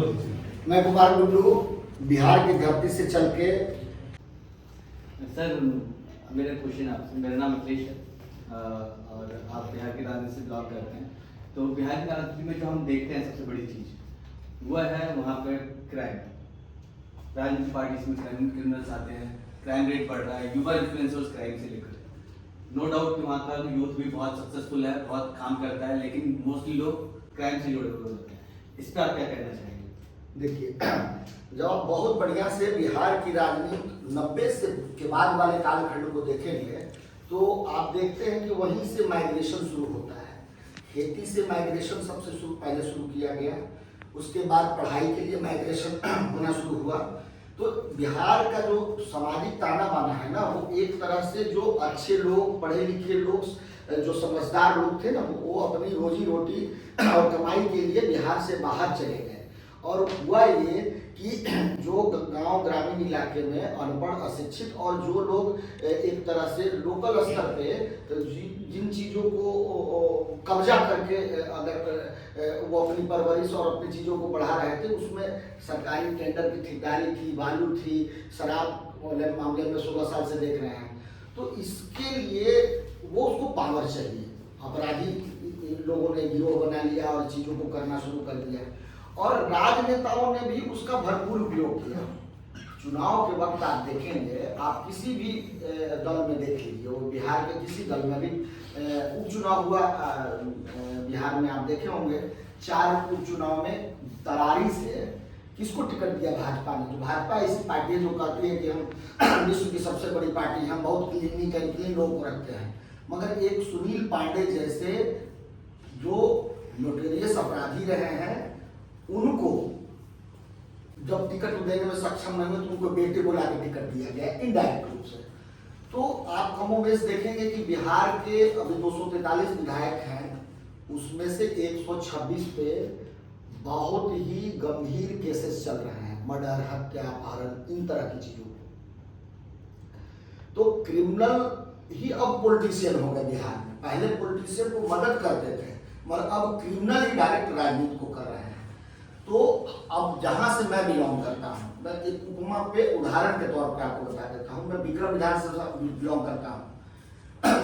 मैं कुमार गुड्डू बिहार की धरती से चल के। सर मेरा क्वेश्चन आपसे, मेरा नाम अखिलेश है और आप बिहार की राजनीति से बिलोंग करते हैं। तो बिहार की राजनीति में जो हम देखते हैं सबसे बड़ी चीज़ वह है वहाँ पर क्राइम। राजनीतिक पार्टी में क्रिमिनल्स आते हैं, क्राइम रेट बढ़ रहा है, युवा इन्फ्लुएंसर्स क्राइम से लेकर। नो डाउट कि वहाँ का यूथ भी बहुत सक्सेसफुल है, बहुत काम करता है, लेकिन मोस्टली लोग क्राइम से जुड़े हुए होते हैं। इस पर आप क्या कहना चाहेंगे? देखिए, जब आप बहुत बढ़िया से बिहार की राजनीति 90 से के बाद वाले कालखंड को देखेंगे तो आप देखते हैं कि वहीं से माइग्रेशन शुरू होता है। खेती से माइग्रेशन सबसे पहले शुरू किया गया, उसके बाद पढ़ाई के लिए माइग्रेशन होना शुरू हुआ। तो बिहार का जो सामाजिक ताना बाना है ना, वो एक तरह से जो अच्छे लोग, पढ़े लिखे लोग, जो समझदार लोग थे ना, वो अपनी रोजी रोटी और कमाई के लिए बिहार से बाहर चले गए। और हुआ ये कि जो गांव ग्रामीण इलाके में अनपढ़, अशिक्षित और जो लोग एक तरह से लोकल स्तर पे जिन चीज़ों को कब्जा करके अगर वो अपनी परवरिश और अपनी चीज़ों को बढ़ा रहे थे, उसमें सरकारी टेंडर की ठेकेदारी थी, बालू थी, शराब वाले मामले में 16 साल से देख रहे हैं। तो इसके लिए वो उसको पावर चाहिए। अपराधी लोगों ने गिरोह बना लिया और चीज़ों को करना शुरू कर दिया और राजनेताओं ने भी उसका भरपूर उपयोग किया। चुनाव के वक्त आप देखेंगे, आप किसी भी दल में देख लीजिए, वो बिहार के किसी दल में भी उपचुनाव हुआ, बिहार में आप देखे होंगे 4 उपचुनाव में तरारी से किसको टिकट दिया? भाजपा ने। तो भाजपा ऐसी पार्टी है जो कहती है कि हम विश्व की सबसे बड़ी पार्टी, हम बहुत क्लीन लोगों को रखते हैं, मगर एक सुनील पांडे जैसे जो नोटेरियस अपराधी रहे हैं, उनको जब टिकट देने में सक्षम नहीं हुए तो उनको बेटे बुला के टिकट दिया गया इनडायरेक्ट रूप से। तो आप कमोबेश देखेंगे कि बिहार के अभी 243 विधायक हैं, उसमें से 126 पे बहुत ही गंभीर केसेस चल रहे हैं, मर्डर, हत्या, अपहरण, इन तरह की चीजों को। तो क्रिमिनल ही अब पॉलिटिशियन हो गए बिहार में। पहले पॉलिटिशियन को मदद करते थे, मगर अब क्रिमिनल ही डायरेक्ट राजनीति को कर रहे हैं। तो अब जहां से मैं बिलोंग करता हूं, मैं एक उपमा पे उदाहरण के तौर पे आपको बता देता हूं। मैं विक्रम विधानसभा बिलोंग करता हूं।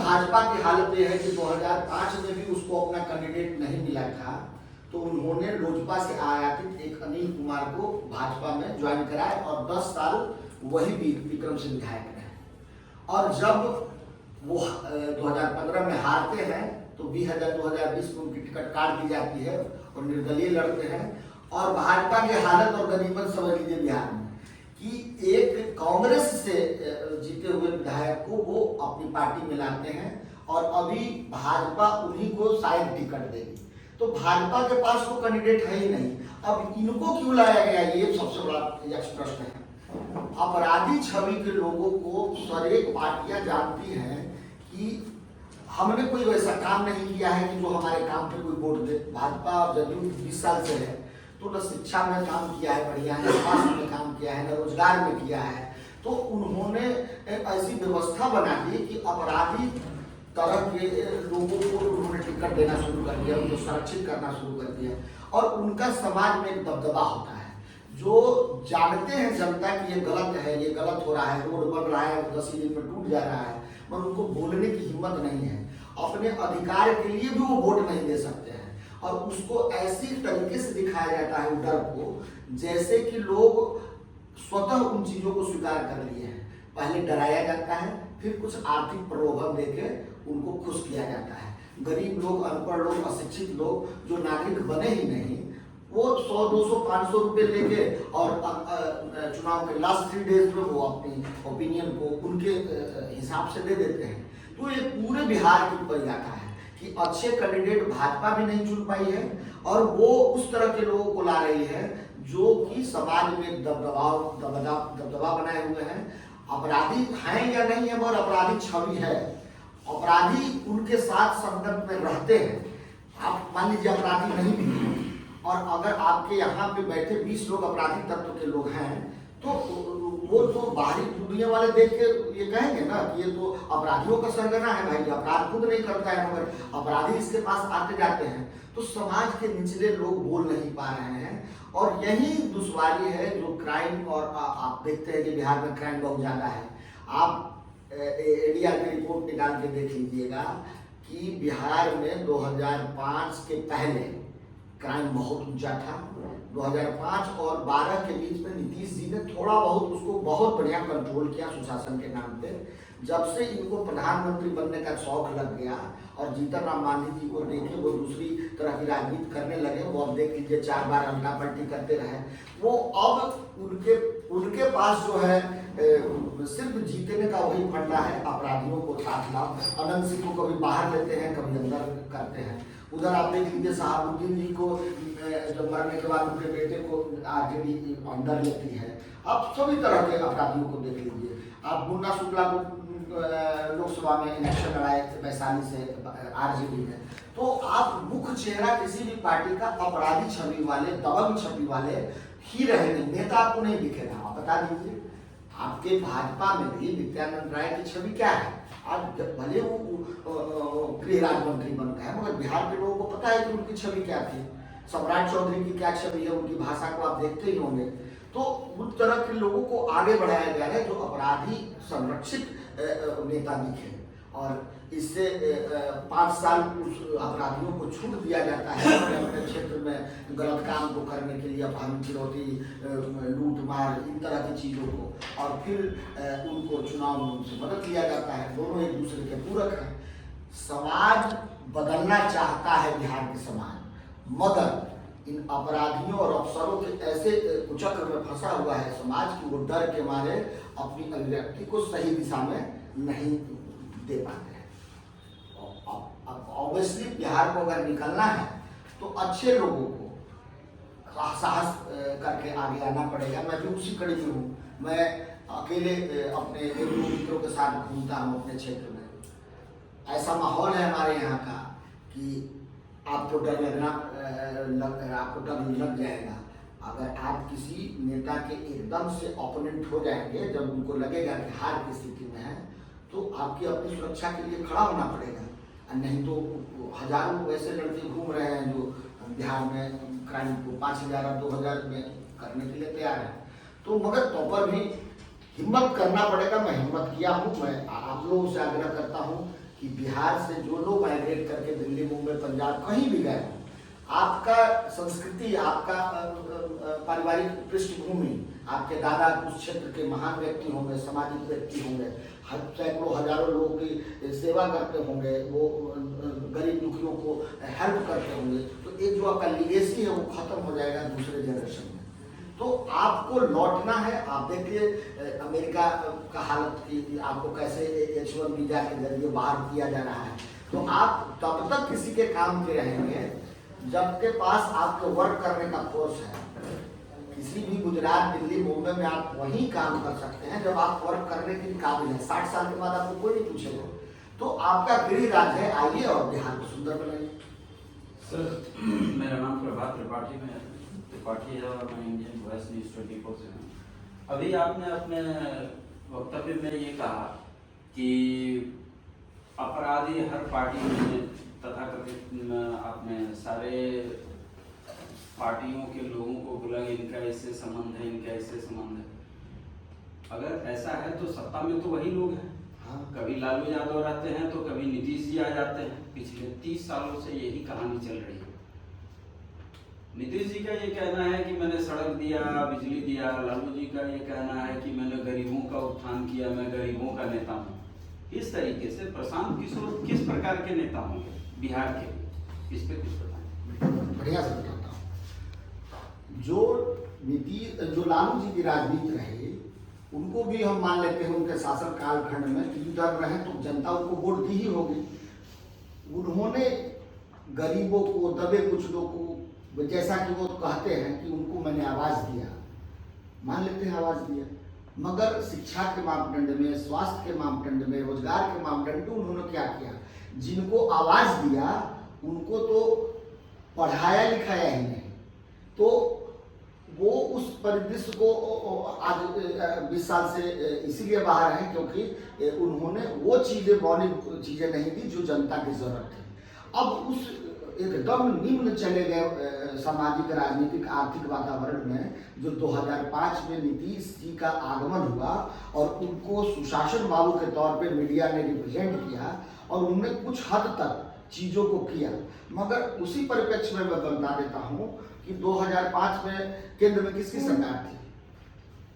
भाजपा की हालत यह है कि 2005 में भी उसको अपना कैंडिडेट नहीं मिला था, तो उन्होंने लोजपा से आयातित एक अनिल कुमार को भाजपा में ज्वाइन कराया और 10 साल वही विक्रम से विधायक रहे। और जब वो 2015 में हारते हैं तो 2020 में उनकी टिकट काट दी जाती है और निर्दलीय लड़ते हैं। और भाजपा की हालत और गनीमत समझ लीजिए बिहार में कि एक कांग्रेस से जीते हुए विधायक को वो अपनी पार्टी में लाते हैं और अभी भाजपा उन्हीं को शायद टिकट देगी। तो भाजपा के पास तो कैंडिडेट है ही नहीं, अब इनको क्यों लाया गया, ये सबसे बड़ा प्रश्न है। अपराधी छवि के लोगों को सारी पार्टियां जानती हैं कि हमने कोई वैसा काम नहीं किया है कि जो हमारे काम पे कोई वोट दे। भाजपा जदयू 20 साल से है, तो न शिक्षा में काम किया है बढ़िया, न स्वास्थ्य में काम किया है, न रोजगार में किया है। तो उन्होंने ऐसी व्यवस्था बना दी कि अपराधी तरह के लोगों को उन्होंने टिकट देना शुरू कर दिया, उनको संरक्षित करना शुरू कर दिया और उनका समाज में एक दबदबा होता है। जो जानते हैं जनता कि ये गलत है, ये गलत हो रहा है, रोड बन रहा है, 10 दिन में टूट जा रहा है, पर उनको बोलने की हिम्मत नहीं है। अपने अधिकार के लिए भी वो वोट नहीं दे सकते हैं और उसको ऐसी तरीके से दिखाया जाता है डर को, जैसे कि लोग स्वतः उन चीजों को स्वीकार कर लिए हैं। पहले डराया जाता है, फिर कुछ आर्थिक प्रलोभन देके उनको खुश किया जाता है। गरीब लोग, अनपढ़ लोग, अशिक्षित लोग जो नागरिक बने ही नहीं, वो 100, 200, 500 रुपये लेके और चुनाव के लास्ट 3 डेज में वो अपनी ओपिनियन को उनके हिसाब से दे देते हैं। तो ये पूरे बिहार के ऊपर जाता है कि अच्छे कैंडिडेट भाजपा भी नहीं चुन पाई है और वो उस तरह के लोगों को ला रही है जो कि समाज में दबदबा बनाए हुए हैं। अपराधी हैं या नहीं है, मगर अपराधी छवि है। अपराधी उनके साथ संगत में रहते हैं। आप मान लीजिए अपराधी नहीं भी, और अगर आपके यहाँ पे बैठे 20 लोग अपराधी तत्व के लोग हैं, तो वो तो बाहरी दुनिया वाले देख के ये कहेंगे ना कि ये तो अपराधियों का सरगना है। भाई अपराध खुद नहीं करता है, मगर अपराधी इसके पास आते जाते हैं। तो समाज के निचले लोग बोल नहीं पा रहे हैं। और यही दुश्वारी है जो क्राइम, और आप देखते हैं कि बिहार में क्राइम बहुत ज़्यादा है। आप एडीआर की रिपोर्ट निकाल के देख लीजिएगा कि बिहार में 2005 के पहले क्राइम बहुत ऊंचा था। 2005 और 12 के बीच में नीतीश जी ने थोड़ा बहुत उसको बहुत बढ़िया कंट्रोल किया सुशासन के नाम पे। जब से इनको प्रधानमंत्री बनने का शौक लग गया और जीतन राम मांझी जी को देखे वो दूसरी तरह की राजनीति करने लगे, वो अब देख लीजिए 4 बार अल्टा पलटी करते रहे, वो अब उनके पास जो है सिर्फ जीतने का वही फंडा है, अपराधियों को साथ लाओ। अनंत सिंह को कभी बाहर लेते हैं, कभी अंदर करते हैं। उधर आप देख लीजिए शहाबुद्दीन जी को जब मरने के बाद उनके बेटे को आरजेडी अंदर लेती है। आप सभी तरह के अपराधियों को देख लीजिए। आप मुन्ना शुक्ला को लोकसभा में इलेक्शन लड़ाए वैशाली से आरजेडी में, तो आप मुख्य चेहरा किसी भी पार्टी का अपराधी छवि वाले, दबंग छवि वाले ही रहेंगे, नेता आपको नहीं दिखेगा। आप बता दीजिए, आपके भाजपा में भी नित्यानंद राय की छवि क्या है? आज भले वो गृह राज्य मंत्री बन गए, मगर बिहार के लोगों को पता है कि उनकी छवि क्या थी। सम्राट चौधरी की क्या छवि है, उनकी भाषा को आप देखते ही होंगे। तो उस तरह के लोगों को आगे बढ़ाया गया है जो अपराधी संरक्षित नेता दिखे, और इससे 5 साल उस अपराधियों को छूट दिया जाता है अपने क्षेत्र में गलत काम को करने के लिए, अपहरण, फिरौती, लूट मार, इन तरह की चीज़ों को, और फिर उनको चुनाव में उनसे मदद लिया जाता है। दोनों एक दूसरे के पूरक हैं। समाज बदलना चाहता है बिहार के समाज, मगर इन अपराधियों और अफसरों के ऐसे कुचक्र में फंसा हुआ है समाज कि वो डर के मारे अपनी अभिव्यक्ति को सही दिशा में नहीं दे पाते हैं। ऑब्वियसली बिहार को अगर निकलना है तो अच्छे लोगों को साहस करके आगे आना पड़ेगा। मैं भी उसी कड़ी में हूँ। मैं अकेले अपने एक दो मित्रों के साथ घूमता हूँ अपने क्षेत्र में। ऐसा माहौल है हमारे यहाँ का कि आपको डर लग जाएगा अगर आप किसी नेता के एकदम से ओपोनेंट हो जाएंगे। जब उनको लगेगा कि हार की स्थिति में है तो आपकी अपनी सुरक्षा के लिए खड़ा होना पड़ेगा, और नहीं तो हजारों वैसे लड़के घूम रहे हैं जो बिहार में क्राइम को 5000 और 2000 में करने के लिए तैयार है। तो मगर तो पर भी हिम्मत करना पड़ेगा। मैं हिम्मत किया हूँ। मैं आप लोगों से आग्रह करता हूँ कि बिहार से जो लोग माइग्रेट करके दिल्ली, मुंबई, पंजाब कहीं भी गए, आपका संस्कृति, आपका पारिवारिक पृष्ठभूमि, आपके दादा उस क्षेत्र के महान व्यक्ति होंगे, सामाजिक व्यक्ति होंगे, सैकड़ों हजारों लोगों की सेवा करते होंगे, वो गरीब दुखियों को हेल्प करते होंगे। तो एक जो आपका लीगेसी है वो खत्म हो जाएगा दूसरे जनरेशन में। तो आपको लौटना है। आप देखिए अमेरिका का हालत की, आपको कैसे H1 वीजा के जरिए बाहर किया जा रहा है। तो आप तब तक किसी के काम के रहेंगे जब के पास आपके वर्क करने का फोर्स है। किसी भी गुजरात, दिल्ली, मुंबई में आप वही काम कर सकते हैं जब आप वर्क करने के काबिल हैं। 60 साल के बाद आपको कोई नहीं पूछेगा। तो आपका गृह राज्य है, आइए और बिहार को सुंदर बनाइए। सर, मेरा नाम प्रभात त्रिपाठी है और मैं इंडियन वॉइस न्यूज़ 24 से हूँ। अभी आपने अपने वक्तव्य में ये कहा कि अपराधी हर पार्टी में तथाकथित आपने सारे पार्टियों के लोगों को बोला इनका इससे संबंध है, इनका इससे संबंध है। अगर ऐसा है तो सत्ता में तो वही लोग हैं। हाँ। कभी लालू यादव रहते हैं तो कभी नीतीश जी आ जाते हैं। पिछले 30 सालों से यही कहानी चल रही है। नीतीश जी का ये कहना है कि मैंने सड़क दिया, बिजली दिया। लालू जी का ये कहना है कि मैंने गरीबों का उत्थान किया, मैं गरीबों का नेता हूँ। इस तरीके से प्रशांत किशोर किस प्रकार के नेता होंगे बिहार के लिए, इस पे कुछ बताएं। बढ़िया से बताता हूँ। जो लालू जी की राजनीति रही, उनको भी हम मान लेते हैं उनके शासन कालखंड में लीडर रहे तो जनता उनको वोट दी ही होगी। उन्होंने गरीबों को, दबे कुचलों को, जैसा कि वो कहते हैं कि उनको मैंने आवाज दिया, मान लेते हैं आवाज दिया, मगर शिक्षा के मापदंड में, स्वास्थ्य के मापदंड में, रोजगार के मापदंड में उन्होंने क्या किया? जिनको आवाज दिया उनको तो पढ़ाया लिखाया ही नहीं। तो वो उस परिदृश्य को आज 20 साल से इसीलिए बाहर हैं क्योंकि उन्होंने वो चीजें, मौलिक चीजें नहीं दी जो जनता की जरूरत थी। अब उस एकदम निम्न चले गए सामाजिक, राजनीतिक, आर्थिक वातावरण में जो 2005 में नीतीश जी का आगमन हुआ और उनको सुशासन बाबू के तौर पे मीडिया ने रिप्रेजेंट किया और उन्होंने कुछ हद तक चीज़ों को किया। मगर उसी परिप्रेक्ष्य में मैं बता देता हूँ कि 2005 में केंद्र में किसकी सरकार थी?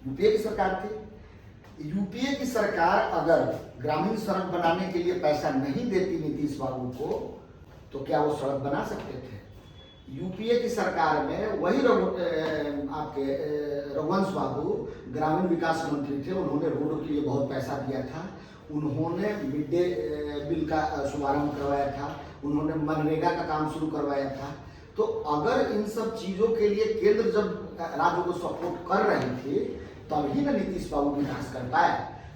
यूपीए की सरकार थी। यूपीए की सरकार अगर ग्रामीण सड़क बनाने के लिए पैसा नहीं देती नीतीश बाबू को, तो क्या वो सड़क बना सकते थे? यूपीए की सरकार में वही आपके रघुवंश बाबू ग्रामीण विकास मंत्री थे, उन्होंने रोडों के लिए बहुत पैसा दिया था, उन्होंने मिड डे मील का शुभारंभ करवाया था, उन्होंने मनरेगा का काम शुरू करवाया था। तो अगर इन सब चीज़ों के लिए केंद्र जब राज्य को सपोर्ट कर रही थी तभी न नीतीश बाबू विकास कर पाए।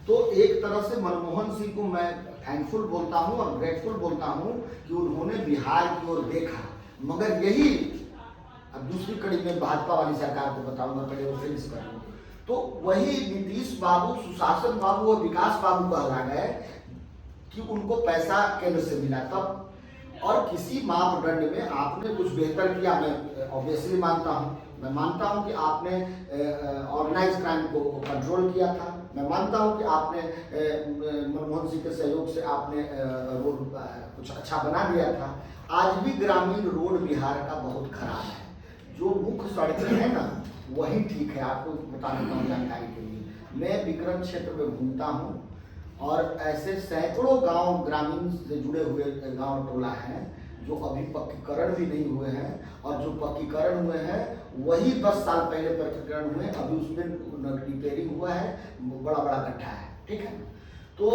तो एक तरह से मनमोहन सिंह को मैं थैंकफुल बोलता हूँ और ग्रेटफुल बोलता हूँ कि उन्होंने बिहार की ओर देखा। मगर यही अब दूसरी कड़ी में भाजपा वाली सरकार को बताऊंगा, पहले वो फिनिश कर लूँ। तो वही नीतीश बाबू, सुशासन बाबू और विकास बाबू कहला गए कि उनको पैसा केंद्र से मिला तब, और किसी मापदंड में आपने कुछ बेहतर किया। मैं ऑब्वियसली मानता हूँ, मैं मानता हूँ कि आपने ऑर्गेनाइज क्राइम को कंट्रोल किया था, मैं मानता हूँ कि आपने मनमोहन सिंह के सहयोग से आपने रोड कुछ अच्छा बना दिया था। आज भी ग्रामीण रोड बिहार का बहुत खराब है, जो मुख्य सड़कें हैं ना वही ठीक है। आपको बता देता हूँ जानकारी के लिए, मैं विक्रम क्षेत्र में घूमता हूँ और ऐसे सैकड़ों गांव ग्रामीण से जुड़े हुए गांव टोला हैं जो अभी पक्कीकरण भी नहीं हुए हैं, और जो पक्कीकरण हुए हैं वही 10 साल पहले पक्कीकरण हुए, अभी उसमें रिपेयरिंग हुआ है, बड़ा बड़ा गड्ढा है, ठीक है। तो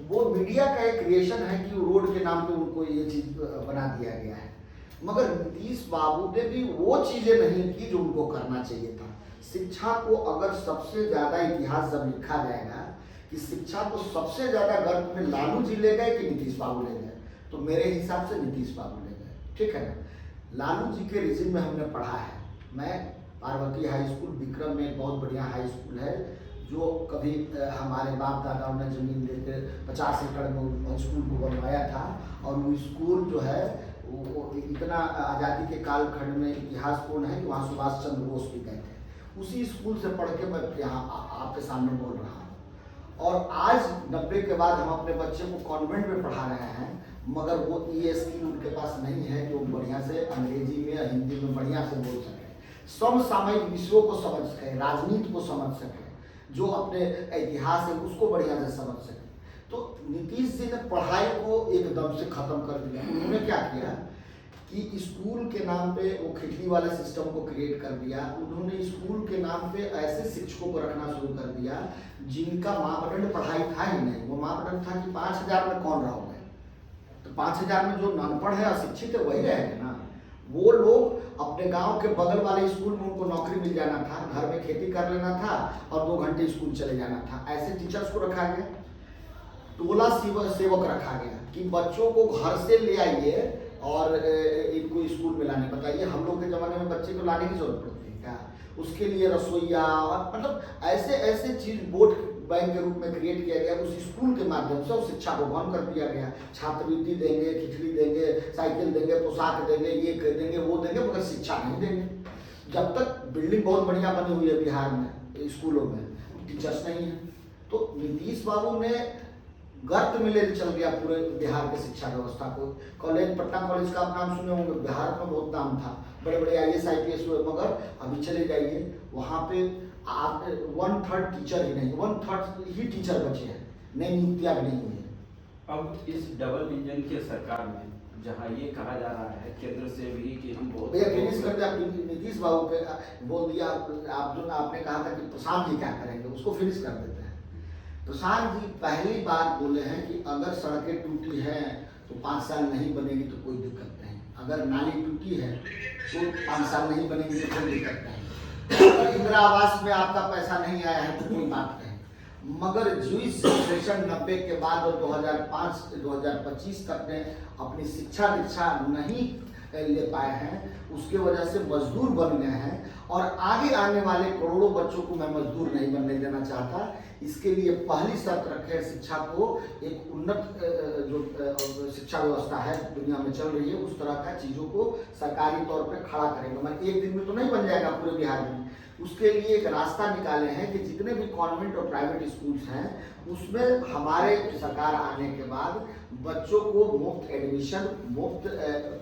वो मीडिया का एक क्रिएशन है कि रोड के नाम पे उनको ये चीज बना दिया गया है। मगर नीतीश बाबू ने भी वो चीजें नहीं की जो उनको करना चाहिए था। शिक्षा को अगर सबसे ज्यादा इतिहास जब लिखा जाएगा कि शिक्षा को सबसे ज्यादा गर्भ में लालू जी ले गए कि नीतीश बाबू ले गए, तो मेरे हिसाब से नीतीश बाबू ले गए, ठीक है ना। लालू जी के रिजिम में हमने पढ़ा है। मैं पार्वती हाई स्कूल विक्रम में बहुत बढ़िया हाई स्कूल है, जो कभी हमारे बाप दादाओं ने जमीन देकर 50 एकड़ में स्कूल को बनवाया था, और वो स्कूल जो है वो इतना आज़ादी के कालखंड में इतिहासपूर्ण है कि वहाँ सुभाष चंद्र बोस भी गए थे। उसी स्कूल से पढ़ के मैं यहाँ आपके सामने बोल रहा हूँ। और आज 90 के बाद हम अपने बच्चे को कॉन्वेंट में पढ़ा रहे हैं, मगर वो ये स्किल उनके पास नहीं है जो बढ़िया से अंग्रेजी में हिंदी में बढ़िया से बोल सके, समसामयिक विषयों को समझ सके, राजनीति को समझ सके, जो अपने इतिहास है उसको बढ़िया से समझ सके। तो नीतीश जी ने पढ़ाई को एकदम से खत्म कर दिया। उन्होंने क्या किया कि स्कूल के नाम पे वो खिचड़ी वाले सिस्टम को क्रिएट कर दिया। उन्होंने स्कूल के नाम पे ऐसे शिक्षकों को रखना शुरू कर दिया जिनका मापदंड पढ़ाई था ही नहीं। वो मापदंड था कि 5000 में कौन रहोगे, तो 5000 में जो अनपढ़ है, अशिक्षित है, वही रहेंगे ना। वो लोग अपने गांव के बगल वाले स्कूल में उनको नौकरी मिल जाना था, घर में खेती कर लेना था और 2 घंटे स्कूल चले जाना था। ऐसे टीचर्स को रखा गया। टोला सेवक रखा गया कि बच्चों को घर से ले आइए और इनको स्कूल में लाने। बताइए, हम लोग के ज़माने में बच्चे को लाने की जरूरत पड़ती है क्या? उसके लिए रसोईया और मतलब ऐसे ऐसे चीज़ वोट बैंक के रूप में क्रिएट किया गया। उस स्कूल के माध्यम से उस शिक्षा को बंद कर दिया गया। छात्रवृत्ति देंगे, खिचड़ी देंगे, साइकिल देंगे, पोशाक देंगे, ये देंगे, वो देंगे, मगर शिक्षा नहीं देंगे। जब तक बिल्डिंग बहुत बढ़िया बनी हुई है बिहार में स्कूलों में, टीचर्स नहीं है। तो नीतीश बाबू ने गर्त में ले चल गया पूरे बिहार के शिक्षा व्यवस्था को। कॉलेज, पटना कॉलेज का आप नाम सुने होंगे, बिहार में बहुत नाम था, बड़े बड़े IAS IPS हुए, मगर अभी चले जाइए वहाँ पे आप 1/3 टीचर ही नहीं, 1/3 ही टीचर बचे हैं, नई नियुक्तियाँ भी नहीं हुई है। अब इस डबल इंजन के सरकार में जहाँ ये कहा जा रहा है केंद्र से भी कि हम बहुत भैया फिनिश करते, आप नीतीश बाबू पे बोल दिया। आप जो आपने कहा था कि प्रशांत जी क्या करेंगे, उसको फिनिश कर देते हैं। प्रशांत जी पहली बात बोले हैं कि अगर सड़कें टूटी हैं तो 5 साल नहीं बनेगी तो कोई दिक्कत नहीं, अगर नाली टूटी है तो 5 साल नहीं बनेगी तो कोई दिक्कत नहीं, अगर इंदिरा आवास में आपका पैसा नहीं आया है तो कोई बात नहीं। मगर जिस सेशन 90 के बाद और 2005 से 2025 तक ने अपनी शिक्षा दीक्षा नहीं ले पाए हैं, उसके वजह से मजदूर बन गए हैं। और आगे आने वाले करोड़ों बच्चों को मैं मजदूर नहीं बनने देना चाहता। इसके लिए पहली शर्त रखे शिक्षा को एक उन्नत जो शिक्षा व्यवस्था है दुनिया में चल रही है, उस तरह का चीज़ों को सरकारी तौर पे खड़ा करेंगे। मैं एक दिन में तो नहीं बन जाएगा पूरे बिहार में। उसके लिए एक रास्ता निकाले हैं कि जितने भी कॉन्वेंट और प्राइवेट स्कूल्स हैं उसमें हमारे सरकार आने के बाद बच्चों को मुफ्त एडमिशन, मुफ्त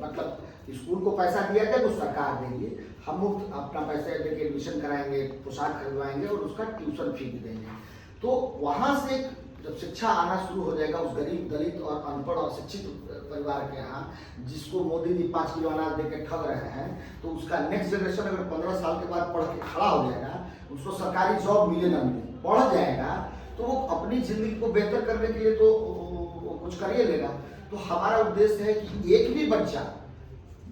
मतलब स्कूल को पैसा दिया जाए वो सरकार देंगे, हम मुफ्त अपना पैसा देके एडमिशन कराएंगे, पोशाक खरीदवाएंगे और उसका ट्यूशन फी भी देंगे। तो वहाँ से जब शिक्षा आना शुरू हो जाएगा उस गरीब, दलित और अनपढ़ और शिक्षित परिवार के यहाँ, जिसको मोदी जी 5 किलो अनाज देके ठग रहे हैं, तो उसका नेक्स्ट जनरेशन अगर 15 साल के बाद पढ़ के खड़ा हो जाएगा, उसको सरकारी जॉब मिले ना मिले, पढ़ जाएगा, तो वो अपनी जिंदगी को बेहतर करने के लिए तो कुछ कर ही लेगा। तो हमारा उद्देश्य है कि एक भी बच्चा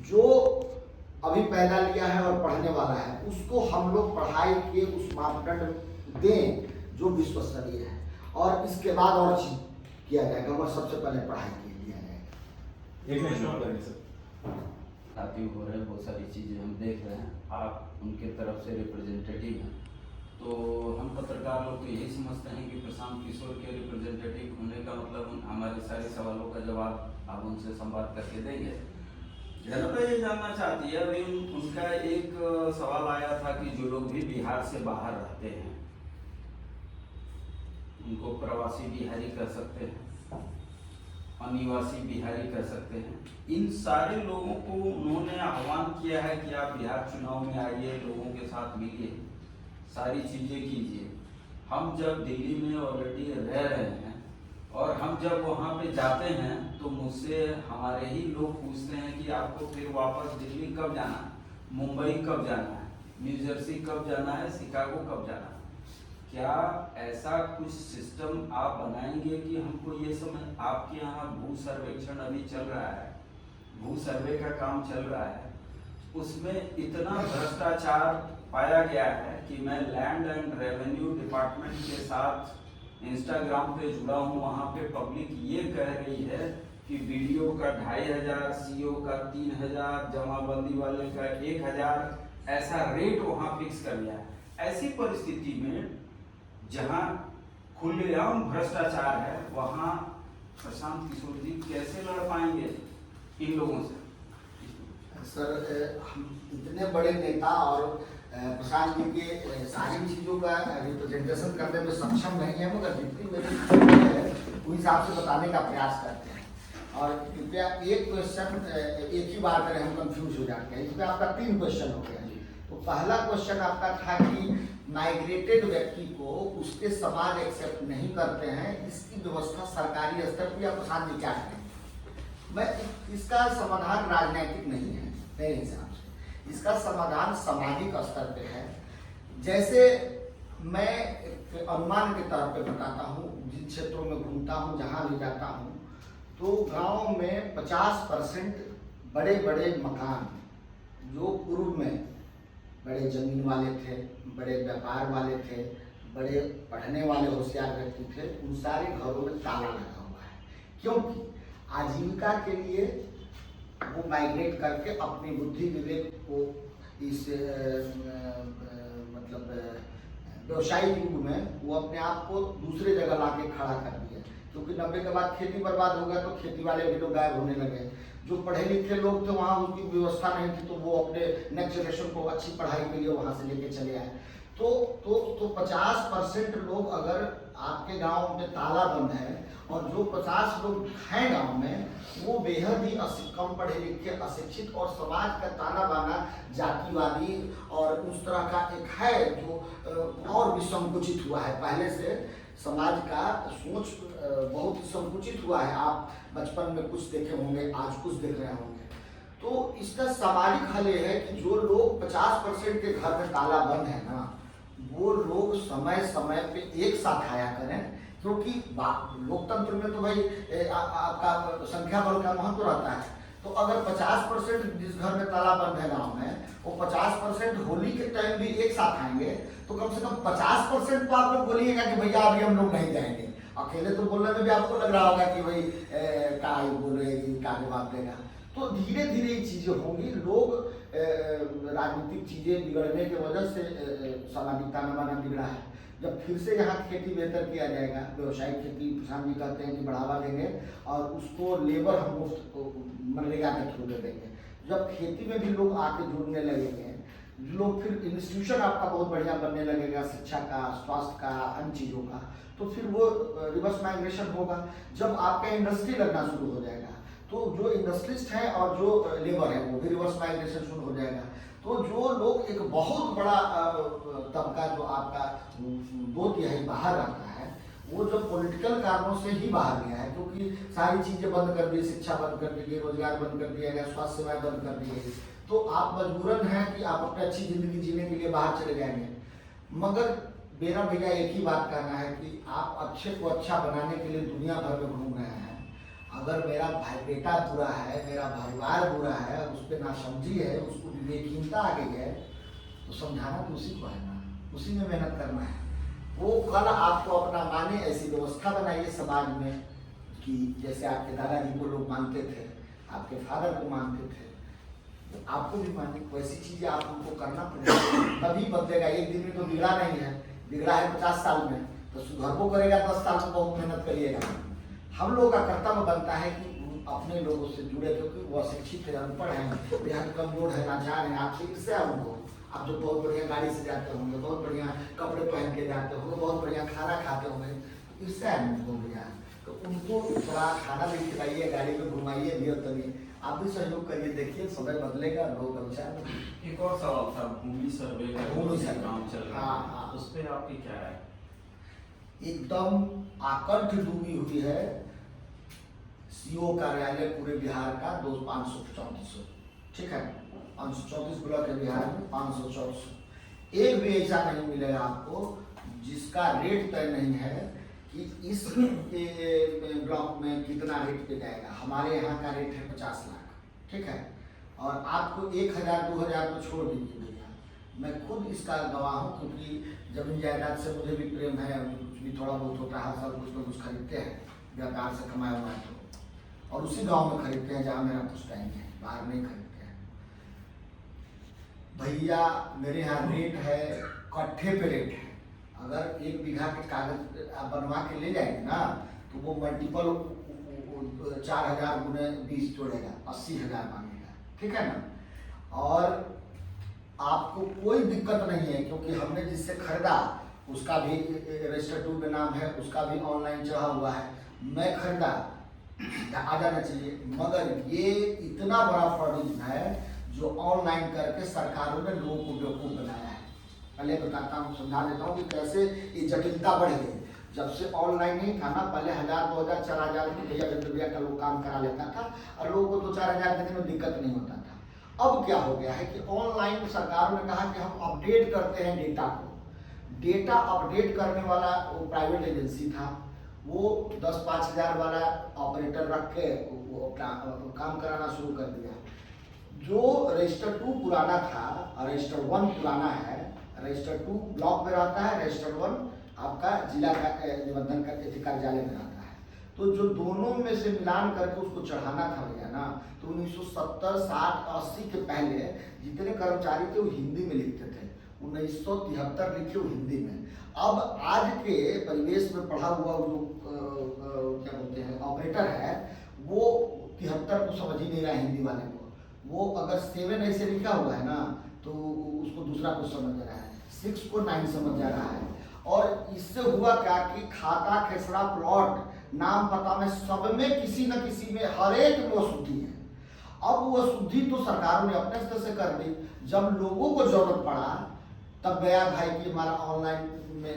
जो अभी पैदा लिया है और पढ़ने वाला है, उसको हम लोग पढ़ाई के उस मापदंड दें जो विश्व स्तरीय है, और इसके बाद और चीज किया जाएगा, और सबसे पहले पढ़ाई के लिए जाएगा। एक मिनट और करेंगे सर। आती हो रहे हैं बहुत सारी चीज़ें हम देख रहे हैं, आप उनके तरफ से रिप्रेजेंटेटिव हैं, तो हम पत्रकार लोग तो यही समझते हैं कि प्रशांत किशोर के रिप्रेजेंटेटिव होने का मतलब हमारे सारे सवालों का जवाब आप उनसे संवाद करके देंगे। जनता ये जानना चाहती है, अभी उनका एक सवाल आया था कि जो लोग भी बिहार से बाहर रहते हैं उनको प्रवासी बिहारी कह सकते हैं, अनिवासी बिहारी कह सकते हैं। इन सारे लोगों को उन्होंने आह्वान किया है कि आप बिहार चुनाव में आइए, लोगों के साथ मिलिए, सारी चीज़ें कीजिए। हम जब दिल्ली में ऑलरेडी रह रहे हैं और हम जब वहाँ पे जाते हैं तो मुझसे हमारे ही लोग पूछते हैं कि आपको फिर वापस दिल्ली कब जाना है, मुंबई कब जाना है, न्यू जर्सी कब जाना है, शिकागो कब जाना है। क्या ऐसा कुछ सिस्टम आप बनाएंगे कि हमको ये समझ, आपके यहाँ भू सर्वेक्षण अभी चल रहा है, भू सर्वे का काम चल रहा है, उसमें इतना भ्रष्टाचार पाया गया है कि मैं लैंड एंड रेवेन्यू डिपार्टमेंट के साथ इंस्टाग्राम पे जुड़ा हूँ, वहाँ पे पब्लिक ये कह रही है कि वीडियो का 2500, सीओ का 3000, जमाबंदी वाले का 1000, ऐसा रेट वहाँ फिक्स कर लिया है। ऐसी परिस्थिति में जहाँ खुलेआम भ्रष्टाचार है, वहाँ प्रशांत किशोर जी कैसे लड़ पाएंगे इन लोगों से? सर, हम इतने बड़े नेता और प्रशांत जी के सारी चीज़ों का रिप्रेजेंटेशन करने में सक्षम नहीं है, मगर जितनी मेरी है उस हिसाब से बताने का प्रयास करते हैं। और कृपया एक क्वेश्चन एक ही बार करें, हम कंफ्यूज हो जाते हैं। इसमें आपका 3 क्वेश्चन हो गया। तो पहला क्वेश्चन आपका था कि माइग्रेटेड व्यक्ति को उसके समाज एक्सेप्ट नहीं करते हैं, इसकी व्यवस्था सरकारी स्तर पर या प्रशांत जी क्या करें? मैं इसका समाधान राजनीतिक नहीं है मेरे हिसाब से, इसका समाधान सामाजिक स्तर पे है। जैसे मैं अनुमान के तौर पे बताता हूँ, जिन क्षेत्रों में घूमता हूँ, जहाँ भी जाता हूँ, तो गांव में 50% बड़े बड़े मकान जो पूर्व में बड़े जमीन वाले थे, बड़े व्यापार वाले थे, बड़े पढ़ने वाले होशियार व्यक्ति थे, उन सारे घरों में ताला लगा हुआ है, क्योंकि आजीविका के लिए वो माइग्रेट करके अपनी बुद्धि विवेक को इस मतलब व्यवसायिक युग में वो अपने आप को दूसरे जगह लाके खड़ा कर दिया। क्योंकि 90 के बाद खेती बर्बाद हो गया तो खेती वाले भी लोग गायब होने लगे। जो पढ़े लिखे लोग थे वहाँ उनकी व्यवस्था नहीं थी, तो वो अपने नेक्स्ट जनरेशन को अच्छी पढ़ाई के लिए वहाँ से लेके चले आए। तो 50% लोग अगर आपके गांव में ताला बंद है और जो 50 लोग हैं गांव में, वो बेहद ही कम पढ़े लिखे, अशिक्षित और समाज का ताना बाना जातिवादी और उस तरह का एक है जो और भी संकुचित हुआ है। पहले से समाज का सोच बहुत संकुचित हुआ है। आप बचपन में कुछ देखे होंगे, आज कुछ देख रहे होंगे। तो इसका सामाजिक हल ये है कि जो लोग 50% के घर में ताला बंद है ना, वो लोग समय समय पे एक साथ आया करें, क्योंकि लोकतंत्र में तो भाई आपका संख्या बल का महत्व रहता है। तो अगर 50% जिस घर में ताला बंद है गाँव में, वो 50% होली के टाइम भी एक साथ आएंगे, तो कम से कम 50% तो आप लोग बोलिएगा कि भैया अभी हम लोग नहीं जाएंगे। अकेले तो बोलने में भी आपको लग रहा होगा कि भाई क्या बोल रहे हैं, क्या जवाब देगा। तो धीरे धीरे ये चीज़ें होंगी। लोग राजनीतिक चीज़ें बिगड़ने की वजह से सामाजिक ताना बाना बिगड़ा है। जब फिर से यहाँ खेती बेहतर किया जाएगा, व्यवसायिक खेती किसान भी कहते हैं कि बढ़ावा देंगे और उसको लेबर हम मुफ्त मनरेगा के थ्रू दे देंगे। जब खेती में भी लोग आके जुड़ने लगेंगे, लोग फिर इंस्टीट्यूशन आपका बहुत बढ़िया बनने लगेगा, शिक्षा का, स्वास्थ्य का, अन्य चीज़ों का, तो फिर वो रिवर्स माइग्रेशन होगा। जब आपका इंडस्ट्री लगना शुरू हो जाएगा तो जो इंडस्ट्रिस्ट हैं और जो लेबर है वो भी रिवर्स माइग्रेशन शुरू हो जाएगा। तो जो लोग एक बहुत बड़ा तबका जो आपका 2/3 बाहर रहता है, वो जो पॉलिटिकल कारणों से ही बाहर गया है, क्योंकि सारी चीज़ें बंद कर दी, शिक्षा बंद कर दी गई, रोजगार बंद कर दिया गया, स्वास्थ्य सेवाएं बंद कर दी गई, तो आप मजबूरन हैं कि आप अपनी अच्छी ज़िंदगी जीने के लिए बाहर चले जाएंगे। मगर मेरा भैया एक ही बात कहना है कि आप अच्छे को अच्छा बनाने के लिए दुनिया भर में घूम रहे हैं। अगर मेरा भाई बेटा बुरा है, मेरा परिवार बुरा है, उस पर नासमझी है, उसको विवेकहीनता आ गई है, तो समझाना तो उसी को है ना, उसी में मेहनत करना है। वो कल आपको अपना माने, ऐसी व्यवस्था बनाइए समाज में कि जैसे आपके दादाजी को लोग मानते थे, आपके फादर को मानते थे, तो आपको भी माने, वैसी चीज़ें आप उनको करना पड़ेगा, तभी बदलेगा। एक दिन में तो बिगड़ा नहीं है, बिगड़ा है 50 साल में, तो सुधार को करेगा 10 साल में, बहुत मेहनत करिएगा। हम लोगों का कर्तव्य बनता है कि अपने लोगों से जुड़े, क्योंकि वो अशिक्षित है, अनपढ़ है, बेहद कमजोर है, लाचार है, आपसे इससे उनको आप जो बहुत बढ़िया गाड़ी से जाते होंगे, बहुत बढ़िया कपड़े पहन के जाते होंगे, बहुत बढ़िया खाना खाते होंगे, इससे है उनको भैया। तो उनको थोड़ा खाना भी खिलाइए, गाड़ी में घुमाइए, भी तभी आप भी सहयोग करिए, देखिए समय बदलेगा, लोग विचार। एक और सवाल था, भूमि सर्वे का भूमि सर्वे काम चल रहा हाँ, है, हाँ। उस पर आपकी क्या है? एकदम आकंठ डूबी हुई है सीओ कार्यालय पूरे बिहार का 534, ठीक है, 534 ब्लॉक है बिहार में, 534। एक भी ऐसा नहीं मिलेगा आपको जिसका रेट तय नहीं है कि इस ब्लॉक में कितना रेट पे जाएगा। हमारे यहाँ का रेट है 50 लाख, ठीक है, और आपको 1000-2000 तो छोड़ दीजिए भैया, मैं खुद इसका गवाह हूँ, क्योंकि जमीन जायदाद से मुझे भी प्रेम है, कुछ भी थोड़ा बहुत होता है, हर साल कुछ ना कुछ खरीदते हैं, व्यापार से कमाया हुआ है तो, और उसी गांव में खरीदते हैं जहाँ मेरा पुश्तैनी है, बाहर नहीं खरीदते हैं भैया। मेरे यहाँ रेट है, कट्ठे पे रेट है। अगर 1 बीघा के कागज आप बनवा के ले जाएंगे ना, तो वो मल्टीपल 4000 गुने 20 जोड़ेगा, 80,000 मांगेगा, ठीक है ना। और आपको कोई दिक्कत नहीं है, क्योंकि हमने जिससे खरीदा उसका भी रजिस्टर 2 में नाम है, उसका भी ऑनलाइन चढ़ा हुआ है, मैं खरीदा, आ जाना चाहिए। मगर ये इतना बड़ा फॉर्मेलिज्म है जो ऑनलाइन करके सरकारों ने लोगों को बेवकूफ़ बनाया है। पहले बताता हूँ, समझा देता हूँ कि कैसे ये जटिलता बढ़ गई। जब से ऑनलाइन नहीं था ना, पहले 1000, 2000, 4000 की भैया का लोग काम करा लेता था और लोगों को तो 4000 देने में दिक्कत नहीं होता था। अब क्या हो गया है कि ऑनलाइन सरकारों ने कहा कि हम अपडेट करते हैं डेटा को। डेटा अपडेट करने वाला वो प्राइवेट एजेंसी था, वो 10-5 हज़ार वाला ऑपरेटर रख के वो काम कराना शुरू कर दिया। जो रजिस्टर 2 पुराना था और रजिस्टर 1 पुराना है, रजिस्टर 2 ब्लॉक में रहता है, रजिस्टर 1 आपका जिला का निबंधन कार्यालय में रहता है। तो जो दोनों में से मिलान करके उसको चढ़ाना था भैया ना, तो 1970, 60, 80 के पहले जितने कर्मचारी थे वो हिंदी में लिखते थे, 1973 लिखे वो हिंदी में। अब आज के परिवेश में पढ़ा हुआ जो क्या बोलते हैं ऑपरेटर है, वो 73 को समझ ही नहीं रहा हिंदी वाले को। वो अगर 7 ऐसे लिखा हुआ है ना, तो उसको दूसरा कुछ समझ रहा है, 6 को 9 समझ जा रहा है। और इससे हुआ क्या कि खाता, खेसरा, प्लॉट, नाम पता में सब में किसी न किसी में हर एक में वो शुद्धि है। अब वो शुद्धि तो सरकारों ने अपने स्तर से कर दी। जब लोगों को जरूरत पड़ा तब गया भाई कि हमारा ऑनलाइन में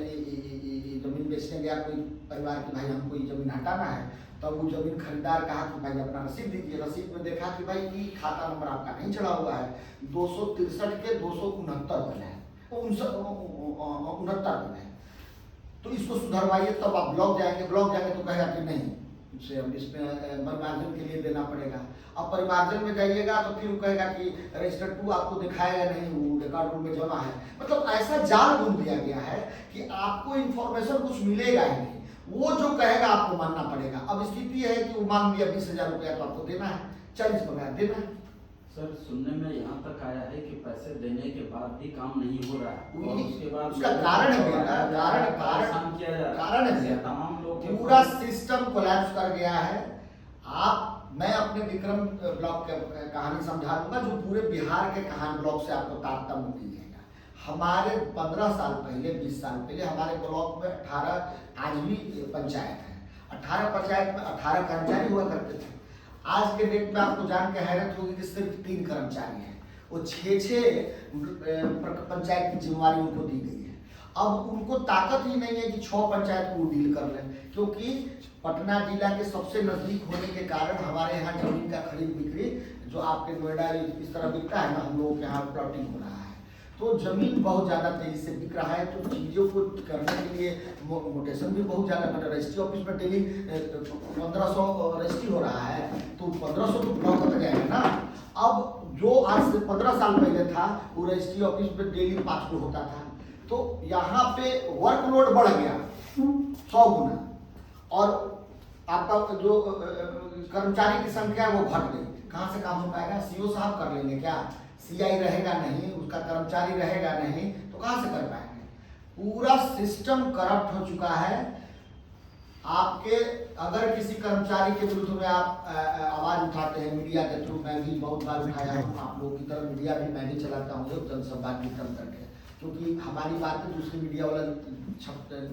जमीन बेचने गया कोई परिवार की, भाई हमको ये जमीन हटाना है। तब वो जमीन खरीदार कहा कि भाई अपना रसीद दीजिए। रसीद में देखा कि भाई ये खाता नंबर आपका नहीं चढ़ा हुआ है, 263 के 269 बने हैं, 69 बने हैं, तो इसको सुधरवाइए। तब आप ब्लॉक जाएंगे, ब्लॉक जाएंगे तो कहेगा कि नहीं से हम इसमें परिमार्जन के लिए देना पड़ेगा। अब परिमार्जन में जाइएगा तो फिर वो कहेगा कि रजिस्टर 2 आपको दिखाएगा नहीं, वो रिकॉर्ड रूम में जमा है। मतलब ऐसा जाल बुन दिया गया है कि आपको इन्फॉर्मेशन कुछ मिलेगा ही नहीं, वो जो कहेगा आपको मानना पड़ेगा। अब स्थिति है कि वो मान लिया 20,000 रुपया तो आपको देना है, 40 बना देना। सर सुनने में यहाँ तक आया है कि पैसे देने के बाद भी काम नहीं हो रहा है और उसके बाद उसका कारण है बेटा, परेशान किया जा रहा है। कारण है तमाम लोग के पूरा सिस्टम कोलैप्स कर गया है। मैं अपने विक्रम ब्लॉक के कहानी समझा दूंगा जो पूरे बिहार के कहानी ब्लॉक से आपको तारतम्य मिलेगा। हमारे 15 साल पहले 20 साल पहले हमारे ब्लॉक में 18 आज भी पंचायत है, 18 पंचायत में 18 कर्मचारी हुआ करते थे। आज के डेट में आपको जान के हैरत होगी कि सिर्फ 3 कर्मचारी हैं। वो 6 पंचायत की जिम्मेवारी उनको दी गई है। अब उनको ताकत ही नहीं है कि 6 पंचायत को डील कर लें, क्योंकि पटना जिला के सबसे नजदीक होने के कारण हमारे यहाँ जमीन का खरीद बिक्री जो आपके नोएडा इस तरह बिकता है ना, हम लोगों के यहाँ प्लॉटिंग हो रहा है, तो जमीन बहुत ज़्यादा तेजी से बिक रहा है। तो चीज़ों को करने के लिए मोटेशन भी बहुत ज़्यादा, मतलब रजिस्ट्री ऑफिस में डेली 1500 रजिस्ट्री हो रहा है, तो 1500 तो ब्लॉक हो जाएगा ना। अब जो आज से 15 साल पहले था वो रजिस्ट्री ऑफिस में डेली 5 को होता था, तो यहाँ पे वर्कलोड बढ़ गया 100 गुना, और आपका जो कर्मचारी की संख्या है वो घट गई। कहाँ से काम हो पाएगा? सीओ साहब कर लेंगे क्या? सीआई रहेगा नहीं, उसका कर्मचारी रहेगा नहीं, तो कहाँ से कर पाएंगे? पूरा सिस्टम करप्ट हो चुका है। आपके अगर किसी कर्मचारी के विरुद्ध में आप आवाज उठाते हैं मीडिया के थ्रू, मैं भी बहुत बार उठाया हूँ, आप लोगों की तरह मीडिया भी मैं भी चलाता हूँ जनसंवाद भी कम करके, क्योंकि हमारी बातें दूसरी मीडिया वाला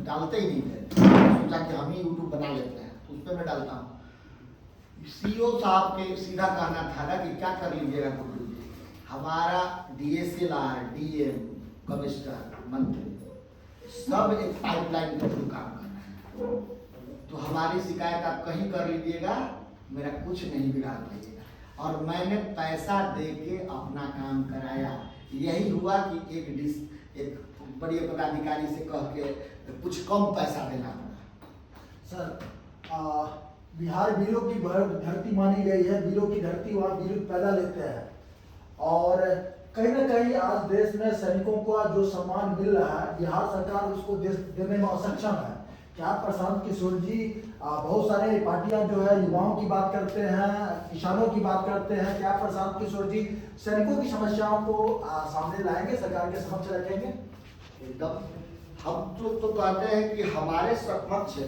डालते ही नहीं थे, सोचा कि हम ही यूट्यूब बना लेते हैं, तो उस पर मैं डालता हूँ। सीओ साहब के सीधा कहना था ना कि क्या कर लीजिएगा गुड्डू जी, हमारा DSLR, DM, कमिश्नर, मंत्री सब एक पाइपलाइन के थ्रू काम कर रहे हैं, तो हमारी शिकायत आप कहीं कर लीजिएगा, मेरा कुछ नहीं बिगाड़ पाइएगा। और मैंने पैसा दे के अपना काम कराया। यही हुआ कि एक बड़ी पदाधिकारी से कह के कुछ कम पैसा देना पड़ा। सर बिहार वीरों की धरती मानी गई है, वीरों की धरती वहाँ वीर पैदा लेते हैं, और कहीं ना कहीं आज देश में सैनिकों को जो सम्मान मिल रहा है बिहार सरकार उसको देने में असक्षम है। क्या प्रशांत किशोर जी बहुत सारे पार्टियां जो है युवाओं की बात करते हैं, किसानों की बात करते हैं, क्या प्रशांत किशोर जी सैनिकों की समस्याओं को सामने लाएंगे, सरकार के समक्ष रखेंगे? एकदम। हम तो कहते हैं कि हमारे समक्ष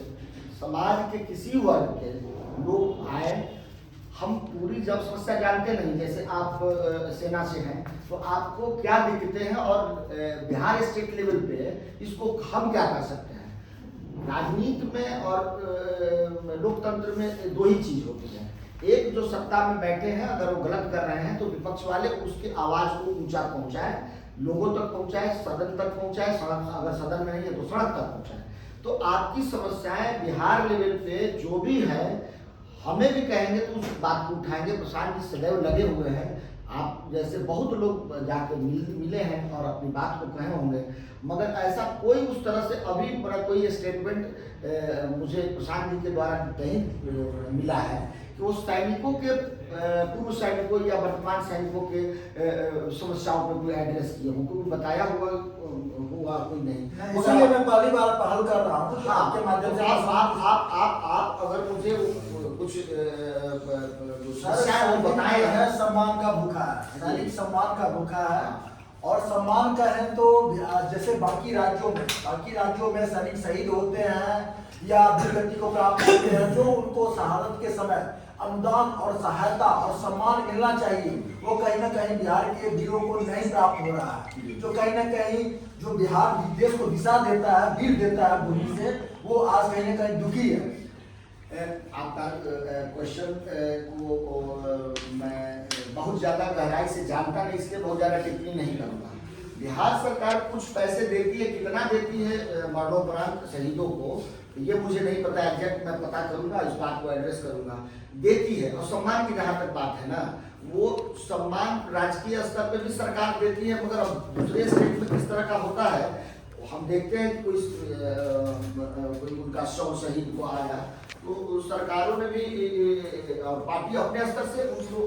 समाज के किसी वर्ग के लोग आए, हम पूरी जब समस्या जानते नहीं, जैसे आप सेना से हैं तो आपको क्या दिक्कतें हैं और बिहार स्टेट लेवल पे इसको हम क्या कर सकते हैं। राजनीति में और लोकतंत्र में 2 ही चीज होती है, एक जो सत्ता में बैठे हैं अगर वो गलत कर रहे हैं तो विपक्ष वाले उसकी आवाज को ऊंचा पहुंचाए, लोगों तक पहुंचाए, सदन तक पहुंचाए, अगर सदन में नहीं है तो सड़क तक पहुंचाए। तो आपकी समस्याएं बिहार लेवल पे जो भी है हमें भी कहेंगे तो उस बात को उठाएंगे। प्रशांत जी सदैव लगे हुए हैं, आप जैसे बहुत लोग जाके मिले हैं और अपनी बात को कहे होंगे, मगर ऐसा कोई उस तरह से अभी मेरा कोई स्टेटमेंट मुझे प्रशांत जी के द्वारा नहीं मिला है कि वो सैनिकों के पूर्व सैनिकों या वर्तमान सैनिकों के समस्याओं पर कोई एड्रेस किए हों, कोई बताया हुआ कोई नहीं। इसलिए मैं पहली बार पहल कर रहा हूँ हाँ, आपके माध्यम से। आप अगर मुझे कुछ समस्याएं वो बताए हैं। सम्मान का भूखा है, सैनिक सम्मान का भूखा है, और सम्मान कहें तो जैसे बाकी राज्यों में सैनिक शहीद होते हैं या दुर्गति को प्राप्त करते हैं, जो उनको शहादत के समय अनुदान और सहायता और सम्मान मिलना चाहिए, वो कहीं ना कहीं बिहार के वीरों को नहीं प्राप्त हो रहा है। जो कहीं ना कहीं जो बिहार देश को दिशा देता है, वीर देता है भूमि से, वो आज कहीं ना कहीं दुखी है। आपका क्वेश्चन को मैं बहुत ज़्यादा गहराई से जानता नहीं, इसलिए बहुत ज़्यादा टिप्पणी नहीं करूँगा। बिहार सरकार कुछ पैसे देती है, कितना देती है मरणोपरांत शहीदों को ये मुझे नहीं पता एग्जैक्ट, मैं पता करूँगा, इस बात को एड्रेस करूँगा। देती है, और सम्मान की जहाँ तक बात है ना, वो सम्मान राजकीय स्तर पे भी सरकार देती है, मगर अब दूसरे स्टेट में किस तरह का होता है हम देखते हैं कि कोई उनका शव शहीद को आया तो सरकारों ने भी और पार्टी अपने स्तर से उनको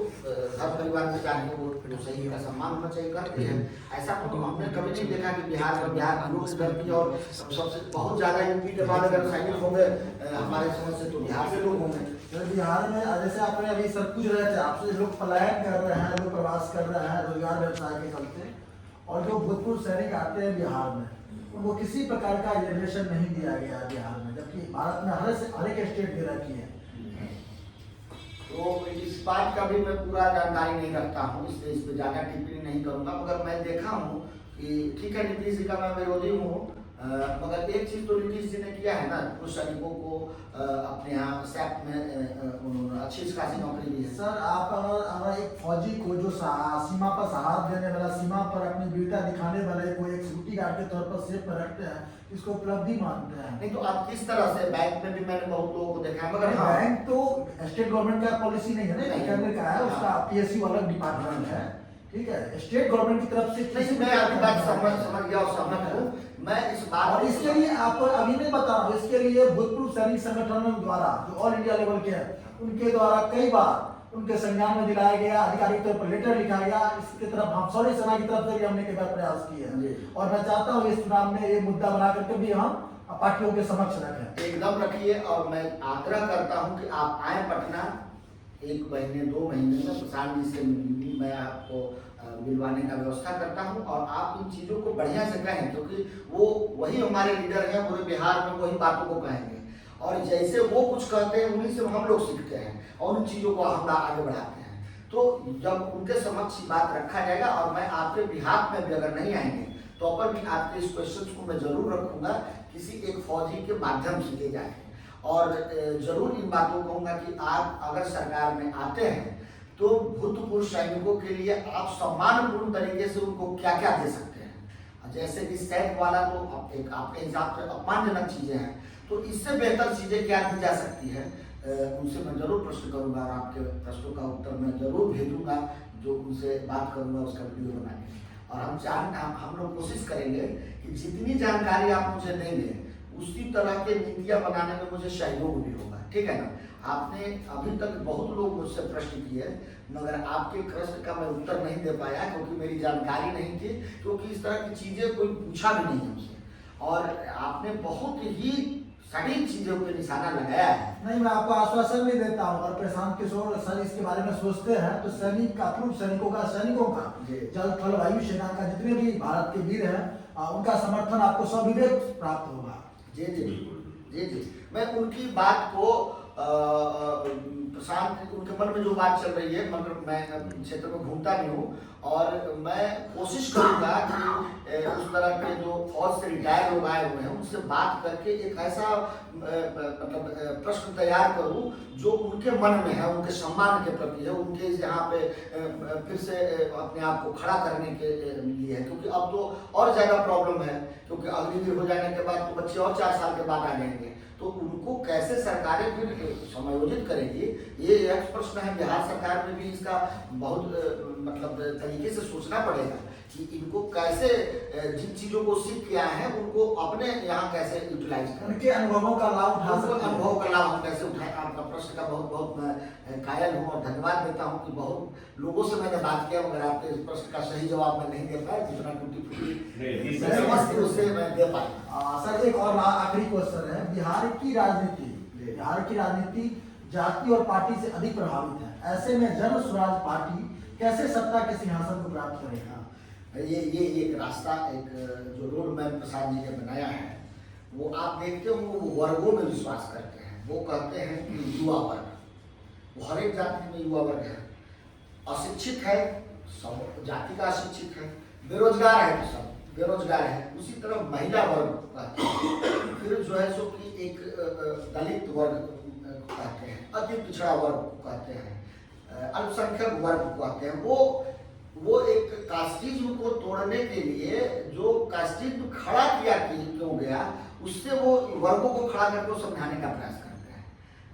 हर परिवार में चाहिए वो सही का सम्मान होना चाहिए करते हैं। ऐसा तो हमने कभी नहीं देखा कि बिहार की लोग करती और सबसे बहुत ज्यादा यूपी के बाद अगर सैनिक होंगे हमारे समझ से तो बिहार से लोग होंगे। सर बिहार में जैसे आपने अभी सर पूछ रहे थे आपसे, लोग पलायन कर रहे हैं, लोग प्रवास कर रहे हैं रोजगार व्यवसाय के चलते, और जो भूतपूर्व सैनिक आते हैं बिहार में उनको किसी प्रकार का रिजर्वेशन नहीं दिया गया बिहार में, जबकि भारत में हर एक स्टेट दे रखी है। तो इस बात का भी मैं पूरा जानकारी नहीं रखता हूँ, इसलिए इस पर ज़्यादा टिप्पणी नहीं करूँगा। मगर मैं देखा हूँ कि ठीक है नीतीश जी का मैं विरोधी हूँ, मगर एक चीज़ तो नीतीश जी ने किया है ना, कुछ सैनिकों को अपने यहाँ सैप में उन्होंने अच्छी खासी नौकरी दी है। सर आप अगर एक फौजी को जो सीमा पर सहारा देने वाला, सीमा पर अपनी वीरता दिखाने वाले को एक सिक्योरिटी गार्ड के तौर पर सेफ में रखते हैं, इसको उपलब्धि मानते हैं। नहीं तो आप किस तरह से, बैंक में भी मैंने बहुत लोगों को देखा है, मगर हाँ, बैंक तो स्टेट गवर्नमेंट का पॉलिसी नहीं है ना, केंद्र का है, उसका PSU अलग डिपार्टमेंट है, ठीक है। स्टेट गवर्नमेंट की तरफ से नहीं मैं आपकी बात समझ गया और सहमत हूँ। मैं इस बात और इसके लिए आपको अभी नहीं बता रहा हूँ, इसके लिए भूतपूर्व सैनिक संगठनों द्वारा जो ऑल इंडिया लेवल के हैं उनके द्वारा कई बार उनके संज्ञान में दिलाया गया, आधिकारिक तौर पर लेटर लिखा गया, इसकी तरफ हम सौर्य सेना की तरफ से भी हमने कई बार प्रयास किए हैं, और मैं चाहता हूँ इस चुनाव में ये मुद्दा बना करके भी हम पार्टियों के समक्ष रखें। एकदम रखिए, और मैं आग्रह करता हूं कि आप आए पटना 1 महीने 2 महीने में, प्रशांत जी से मैं आपको मिलवाने का व्यवस्था करता हूं, और आप इन चीज़ों को बढ़िया से कहें, क्योंकि वो वही हमारे लीडर हैं, पूरे बिहार में वही बातों को कहेंगे, और जैसे वो कुछ कहते हैं उन्हीं से हम लोग सीखते हैं और उन चीज़ों को हम आगे बढ़ाते हैं। तो जब उनके समक्ष बात रखा जाएगा, और मैं आपके बिहार में भी अगर नहीं आएंगे तो पर भी आपके इस क्वेश्चन को मैं जरूर रखूंगा, किसी एक फौजी के माध्यम से ले जाके, और जरूर इन बातों को कहूँगा कि आप अगर सरकार में आते हैं तो भूतपूर्व सैनिकों के लिए आप सम्मानपूर्ण तरीके से उनको क्या क्या दे सकते हैं। जैसे कि सैप वाला तो एक आपके हिसाब से अपमानजनक चीज़ें हैं, तो इससे बेहतर चीज़ें क्या दी जा सकती है, उनसे मैं जरूर प्रश्न करूंगा, और आपके प्रश्नों का उत्तर मैं जरूर भेजूंगा, जो उनसे बात करूंगा उसका वीडियो बना के। और हम लोग कोशिश करेंगे कि जितनी जानकारी आप मुझे देंगे उसी तरह के नीतियाँ बनाने में मुझे सहयोग भी होगा, ठीक है ना। आपने अभी तक बहुत लोग मुझसे प्रश्न किए, मगर आपके प्रश्न का मैं उत्तर नहीं दे पाया, क्योंकि मेरी जानकारी नहीं थी, क्योंकि इस तरह की चीज़ें कोई पूछा भी नहीं हमसे, और आपने बहुत ही सटीक चीज़ों पे निशाना लगाया है। नहीं मैं आपको आश्वासन भी देता हूँ, और प्रशांत किशोर सर इसके बारे में सोचते हैं तो सैनिक का, पूर्व सैनिकों का जल थल वायु सेना का जितने भी भारत के वीर हैं उनका समर्थन आपको सविवेक प्राप्त होगा। जी जी जी जी, मैं उनकी बात को प्रशांत, उनके मन में जो बात चल रही है, मगर मैं क्षेत्र में घूमता भी हूँ, और मैं कोशिश करूँगा कि उस तरह के जो फौज से रिटायर लोग आए हुए हैं उनसे बात करके एक ऐसा मतलब प्रश्न तैयार करूँ जो उनके मन में है, उनके सम्मान के प्रति है, उनके यहाँ पे फिर से अपने आप को खड़ा करने के लिए है, क्योंकि अब तो और ज़्यादा प्रॉब्लम है, क्योंकि अग्निवीर हो जाने के बाद तो बच्चे और 4 साल के बाद आ जाएंगे, तो उनको कैसे सरकारें फिर समायोजित करेंगी, ये एक प्रश्न है। बिहार सरकार में भी इसका बहुत मतलब तरीके से सोचना पड़ेगा कि इनको कैसे जिन चीज़ों को सीख के आए हैं उनको अपने यहाँ कैसे यूटिलाइज करें, उनके अनुभवों का लाभ उठा सकते हैं। अनुभव का लाभ हम कैसे उठाएं। आपका प्रश्न का बहुत बहुत मैं कायल हूँ और धन्यवाद देता हूँ कि बहुत लोगों से मैंने बात किया, मगर आपके इस प्रश्न का सही जवाब मैं नहीं दे पाया, जितना टूटी फूटी उससे मैं दे पाया। सर एक और आखिरी क्वेश्चन है, बिहार की राजनीति जाति और पार्टी से अधिक प्रभावित है, ऐसे में जन स्वराज पार्टी कैसे सत्ता के सिंहासन को प्राप्त करेगा? ये एक रास्ता, एक जो रोड मैप प्रसाद जी ने बनाया है, वो आप देखते हो वो वर्गों में विश्वास करते हैं। वो कहते हैं कि युवा वर्ग, वो हर एक जाति में युवा वर्ग है, अशिक्षित है सब जाति का अशिक्षित है, बेरोजगार है तो सब बेरोजगार है, उसी तरह महिला वर्ग कहते हैं, फिर जो है सो कि एक दलित वर्ग कहते हैं, अति पिछड़ा वर्ग कहते हैं, अल्पसंख्यक वर्ग कहते हैं। वो एक कास्टिज्म को तोड़ने के लिए जो कास्टिज्म खड़ा किया क्यों गया, उससे वो वर्गों को खड़ा करके समझाने का प्रयास करते हैं।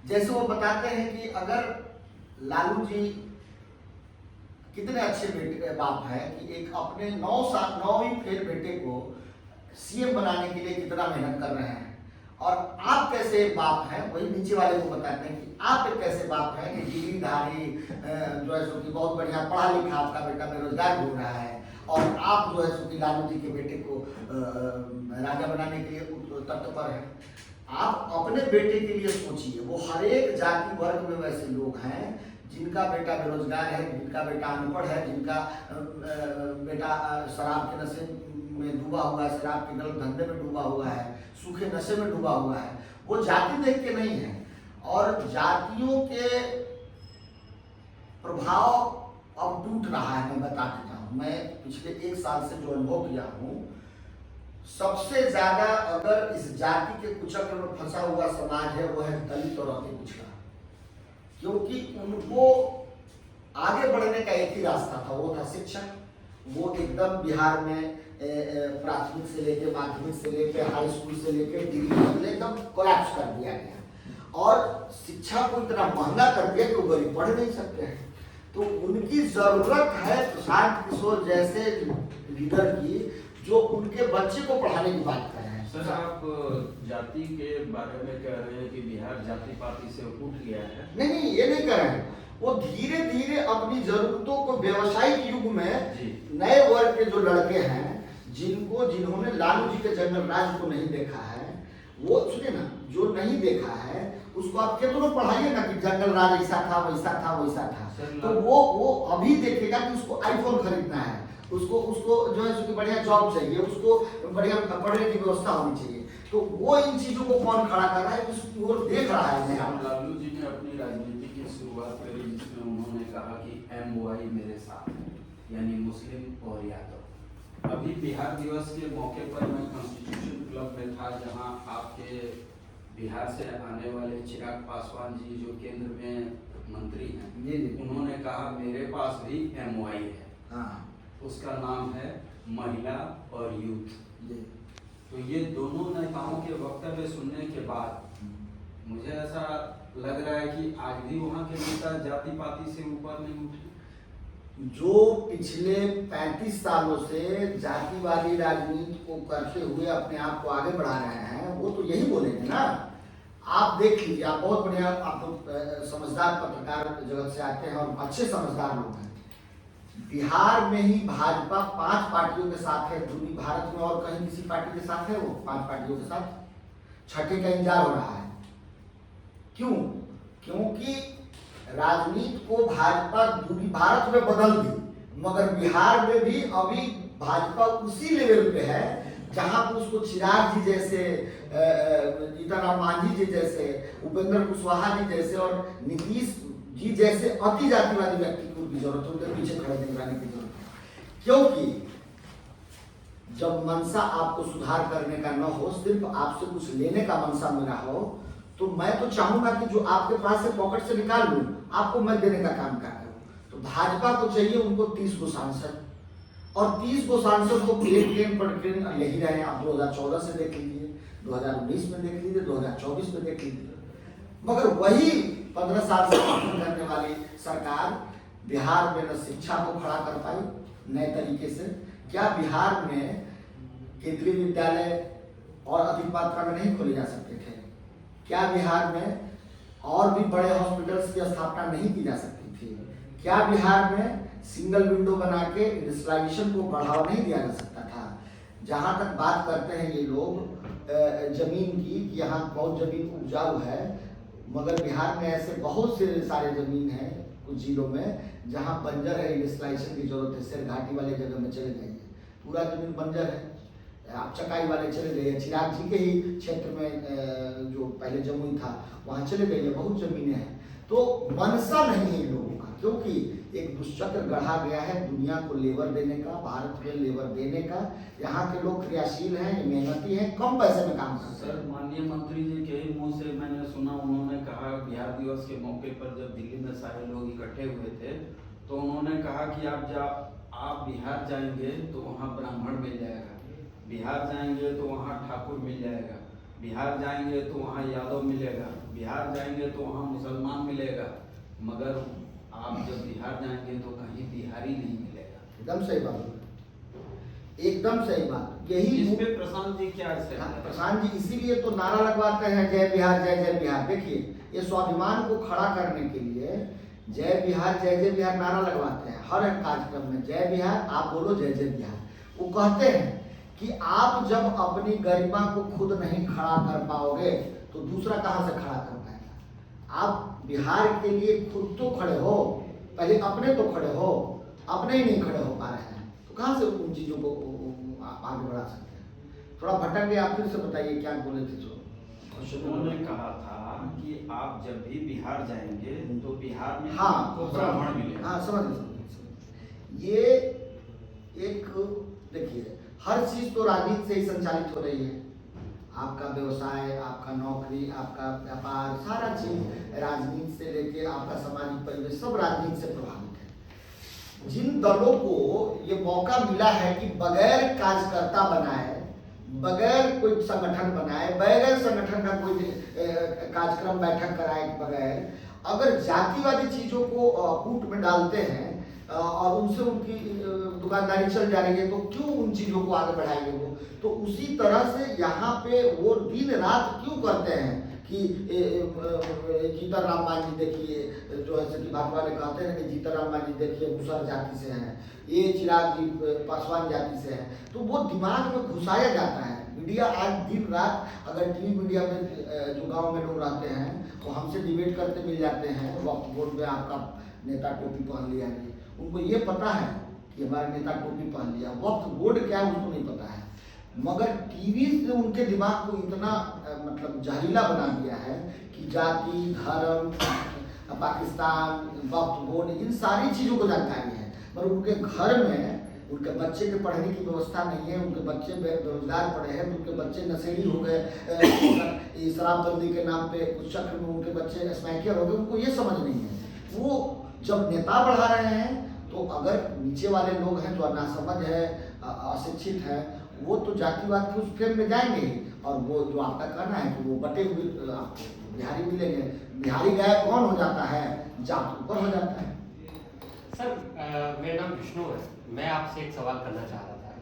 जैसे वो बताते हैं कि अगर लालू जी कितने अच्छे बेटे बाप है कि एक अपने 9वीं फेल बेटे को सीएम बनाने के लिए कितना मेहनत कर रहे हैं, और आप कैसे बाप हैं, वही नीचे वाले को बताते हैं कि आप एक कैसे बाप हैं कि डिग्रीधारी जो है सो कि बहुत बढ़िया पढ़ा लिखा आपका बेटा बेरोजगार घूम रहा है, और आप जो है सो कि लालू जी के बेटे को राजा बनाने के लिए तत्पर हैं। आप अपने बेटे के लिए सोचिए, वो हर एक जाति वर्ग में वैसे लोग हैं जिनका बेटा बेरोजगार है, जिनका बेटा अनपढ़ है, जिनका बेटा शराब के नशे में डूबा हुआ है, शराब के गलत धंधे में डूबा हुआ है, सूखे नशे में डूबा हुआ है। वो जाति देख के नहीं है, और जातियों के प्रभाव अब टूट रहा है। मैं बता देता हूँ, मैं पिछले 1 साल से जो अनुभव किया हूँ, सबसे ज्यादा अगर इस जाति के कुचक्र में फंसा हुआ समाज है वो है दलित और अति पिछड़ा, क्योंकि उनको आगे बढ़ने का एक ही रास्ता था, वो था शिक्षा। वो एकदम बिहार में प्राथमिक से लेके माध्यमिक से लेके हाई स्कूल से लेके डिग्री तक एकदम कोलैप्स कर दिया गया, और शिक्षा को इतना महंगा कर दिया कि वो गरीब पढ़ नहीं सकते हैं। तो उनकी जरूरत है प्रशांत किशोर जैसे लीडर की, जो उनके बच्चे को पढ़ाने की बात कर रहे हैं। सर, आप जाति के बारे में कह रहे हैं कि बिहार जाति पाति से उठ गया है। नहीं, ये नहीं कर रहे हैं। वो धीरे धीरे अपनी जरूरतों को व्यवसायिक युग में नए वर्ग के जो लड़के हैं, जिन्होंने लालू जी के जंगल राज को नहीं देखा है, वो सुनिए ना, जो नहीं देखा है उसको आप कितनों पढ़ाइए ना कि जंगल राज ऐसा था वैसा था वैसा था, तो वो अभी देखेगा कि उसको आईफोन खरीदना है, उसको जो है उसकी बढ़िया जॉब चाहिए, उसको बढ़िया पढ़ने की व्यवस्था होनी चाहिए। तो वो इन चीजों को कौन खड़ा कर रहा है, वो देख रहा है। लालू जी ने अपनी राजनीति की शुरुआत करी जिसमें उन्होंने कहा कि MOI मेरे साथ, यानी मुस्लिम और यादव। अभी बिहार दिवस के मौके पर मैं कॉन्स्टिट्यूशन क्लब में था, जहां आपके बिहार से आने वाले चिराग पासवान जी जो केंद्र में मंत्री हैं, उन्होंने कहा मेरे पास भी MOI है। हाँ, उसका नाम है महिला और यूथ। तो ये दोनों नेताओं के वक्तव्य सुनने के बाद मुझे ऐसा लग रहा है कि आज भी वहाँ के नेता जाति पाति से ऊपर नहीं उठे। जो पिछले 35 सालों से जातिवादी राजनीति को करते हुए अपने आप को आगे बढ़ा रहे हैं, वो तो यही बोलेंगे ना। आप देख लीजिए, आप बहुत बढ़िया, आप लोग समझदार पत्रकार जगत से आते हैं और अच्छे समझदार लोग हैं। बिहार में ही भाजपा 5 पार्टियों के साथ है, पूरी भारत में और कहीं किसी पार्टी के साथ है वो 5 पार्टियों के साथ। छठे का इंतजार हो रहा है। क्यों? क्योंकि राजनीति को भाजपा पूरी भारत में बदल दी, मगर बिहार में भी अभी भाजपा उसी लेवल पे है जहां पर उसको चिराग जी जैसे, जीतनराम मांझी जी जैसे, उपेंद्र कुशवाहा जी जैसे और नीतीश जी जैसे अति जातिवादी व्यक्ति की जरूरत है, उनके पीछे खड़े निगरानी की जरूरत है। क्योंकि जब मनसा आपको सुधार करने का न हो, सिर्फ आपसे कुछ लेने का मनसा मेरा हो, तो मैं तो चाहूंगा कि जो आपके पास से पॉकेट से निकाल लूं, आपको मैं देने का काम कर रहा हूं। तो भाजपा को चाहिए उनको 30 को सांसद, और 30 को सांसद को ट्रेन पर ट्रेन ले ही रहे हैं। आप 2014 से देख लीजिए, 2019 में देख लीजिए, 2024 में देख लीजिए, मगर वही 15 साल से शासन करने वाली सरकार बिहार में न शिक्षा को खड़ा कर पाई नए तरीके से। क्या बिहार में केंद्रीय विद्यालय और अधिक मात्रा में नहीं खोले जा सकते थे? क्या बिहार में और भी बड़े हॉस्पिटल्स की स्थापना नहीं की जा सकती थी? क्या बिहार में सिंगल विंडो बना के इंडस्ट्रियलाइजेशन को बढ़ावा नहीं दिया जा सकता था? जहाँ तक बात करते हैं ये लोग जमीन की, यहाँ बहुत जमीन उपजाऊ है, मगर बिहार में ऐसे बहुत से सारे जमीन है कुछ जिलों में जहाँ बंजर है, इंडस्ट्रियलाइजेशन की जरूरत है। शेर घाटी वाले जगह में चले जाइए, पूरा जमीन बंजर है। आप चकाई वाले चले जाइए, चिराग जी के ही क्षेत्र में जो पहले जमुई था वहाँ चले जाइए, बहुत जमीनें हैं। तो मनसा नहीं है लोगों का, क्योंकि एक दुष्चक्र गढ़ा गया है दुनिया को लेबर देने का, भारत में लेबर देने का। यहाँ के लोग क्रियाशील हैं, मेहनती हैं, कम पैसे में काम करते हैं। सर, माननीय मंत्री जी के ही मुंह से मैंने सुना, उन्होंने कहा बिहार दिवस के मौके पर जब दिल्ली में सारे लोग इकट्ठे हुए थे, तो उन्होंने कहा कि आप बिहार जाएंगे तो वहाँ ब्राह्मण मिल जाएगा, बिहार जाएंगे तो वहाँ ठाकुर मिल जाएगा, बिहार जाएंगे तो वहाँ यादव मिलेगा, बिहार जाएंगे तो वहाँ मुसलमान मिलेगा, मगर आप जब बिहार जाएंगे तो कहीं बिहारी नहीं मिलेगा। एकदम सही बात। एकदम सही बात, यही इस पे प्रशांत जी क्या से प्रशांत जी इसीलिए तो नारा लगवाते हैं जय बिहार जय जय बिहार। देखिए ये स्वाभिमान को खड़ा करने के लिए जय बिहार जय जय बिहार नारा लगवाते हैं हर एक कार्यक्रम में। जय बिहार, आप बोलो जय जय बिहार। वो कहते हैं कि आप जब अपनी गरिमा को खुद नहीं खड़ा कर पाओगे तो दूसरा कहाँ से खड़ा कर पाएगा। आप बिहार के लिए खुद तो खड़े हो, पहले अपने तो खड़े हो, अपने ही नहीं खड़े हो पा रहे हैं तो कहाँ से उन चीज़ों को आगे बढ़ा सकते हैं। थोड़ा भटक गए, आप फिर से बताइए क्या बोले थे। उन्होंने कहा था कि आप जब भी बिहार जाएंगे तो बिहार में हाँ आपको ब्राह्मण मिलेगा। हाँ समझ ये एक, देखिए हर चीज तो राजनीति से ही संचालित हो रही है। आपका व्यवसाय, आपका नौकरी, आपका व्यापार, सारा चीज राजनीति से लेके आपका सामाजिक परिवेश सब राजनीति से प्रभावित है। जिन दलों को ये मौका मिला है कि बगैर कार्यकर्ता बनाए, बगैर कोई संगठन बनाए, बगैर संगठन का कोई कार्यक्रम बैठक कराए के बगैर अगर जातिवादी चीजों को कूट में डालते हैं और उनसे उनकी दुकानदारी चल जा रही है तो क्यों उन चीजों को आगे बढ़ाएंगे वो। तो उसी तरह से यहाँ पे वो दिन रात क्यों करते हैं कि जीतन राम मांझी देखिए, जो है कि भाजपा ने कहते हैं कि जीतन राम मांझी देखिए मुसहर जाति से हैं, ये चिराग जी पासवान जाति से हैं, तो वो दिमाग में घुसाया जाता है। मीडिया आज दिन रात, अगर टीवी मीडिया में जो गांव में लोग रहते हैं वो हमसे डिबेट करते मिल जाते हैं, वक्त बोर्ड में आपका नेता टोपी पहन लिया है, उनको ये पता है कि हमारा नेता टोपी पहन लिया, वक्त बोर्ड क्या है उसको नहीं पता है। मगर टीवी से उनके दिमाग को इतना मतलब जहरीला बना दिया है कि जाति, धर्म, पाकिस्तान, वक्त बोर्ड, इन सारी चीज़ों को जानकारी है, पर उनके घर में उनके बच्चे के पढ़ने की व्यवस्था नहीं है, उनके बच्चे बेरोजगार पड़े हैं, उनके बच्चे नशेड़ी हो गए, शराबबंदी के नाम पे कुछ चक्र में उनके बच्चे स्मैकियर हो गए, उनको ये समझ नहीं है। वो जब नेता बढ़ा रहे हैं तो अगर नीचे वाले लोग हैं जो नासमझ है, अशिक्षित है, वो तो जातिवाद के उस फेर में जाएंगे ही। और वो जो आपका कहना है कि वो बटे हुए आपको बिहारी मिलेंगे, बिहारी गायब कौन हो जाता है, जात ऊपर हो जाता है। सर मेरा नाम विष्णु है, मैं आपसे एक सवाल करना चाह रहा था।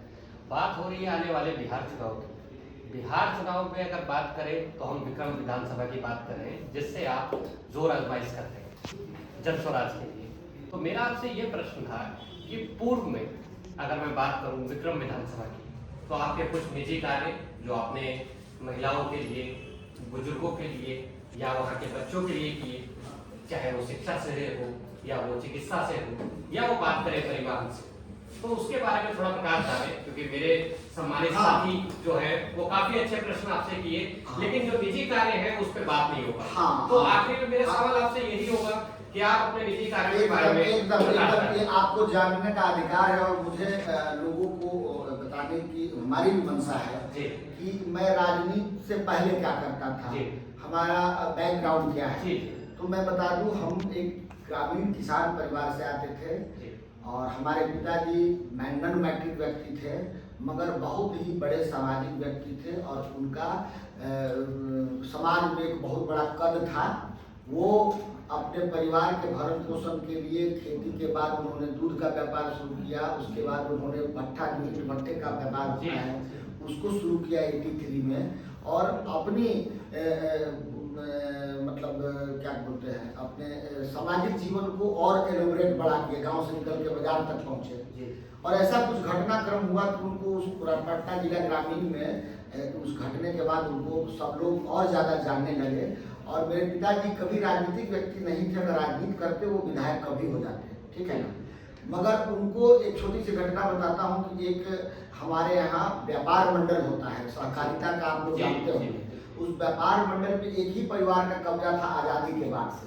बात हो रही है आने वाले बिहार चुनाव की। बिहार चुनाव में अगर बात करें तो हम विक्रम विधानसभा की बात कर रहे हैं, जिससे आप जोर आजमाइश करते हैं जन स्वराज के लिए। तो मेरा आपसे ये प्रश्न था कि पूर्व में अगर मैं बात करूं विक्रम विधानसभा की, तो आपके कुछ निजी कार्य जो आपने महिलाओं के लिए, बुजुर्गों के लिए या वहाँ के बच्चों के लिए किए, चाहे वो शिक्षा से हो या वो चिकित्सा से हो या वो बात करें परिवहन से, तो उसके बारे में थोड़ा प्रकाश डालें, क्योंकि मेरे सम्मानित साथी जो है वो काफी अच्छे प्रश्न आपसे किए, लेकिन जो निजी कार्य है उस पर बात नहीं होगा। तो आखिर में मेरा सवाल आपसे यही होगा कि आप अपने निजी कार्य के बारे में एकदम ये आपको जानने का अधिकार है, और मुझे लोगों को बताने की हमारी भी मंशा है कि मैं राजनीति से पहले क्या करता था, हमारा बैकग्राउंड क्या है। तो मैं बता दूं, हम एक ग्रामीण किसान परिवार से आते थे और हमारे पिताजी नॉन मैट्रिक व्यक्ति थे, मगर बहुत ही बड़े सामाजिक व्यक्ति थे और उनका समाज में एक बहुत बड़ा कद था। वो अपने परिवार के भरण पोषण के लिए खेती के बाद उन्होंने दूध का व्यापार शुरू किया, उसके बाद उन्होंने भट्टे का व्यापार होता है उसको शुरू किया 83 में, और अपनी मतलब क्या बोलते हैं, अपने सामाजिक जीवन को और एलोबरेट बढ़ा के गांव से निकल के बाजार तक पहुंचे। और ऐसा कुछ घटनाक्रम हुआ कि उनको उस पटना जिला ग्रामीण में उस घटने के बाद उनको सब लोग और ज़्यादा जानने लगे। और मेरे पिताजी कभी राजनीतिक व्यक्ति नहीं थे, अगर राजनीति करते वो विधायक कभी हो जाते, ठीक है ना। मगर उनको एक छोटी सी घटना बताता हूँ कि एक हमारे यहाँ व्यापार मंडल होता है, सहकारिता का आप लोग जानते हो। उस व्यापार मंडल पे एक ही परिवार का कब्जा था आज़ादी के बाद से,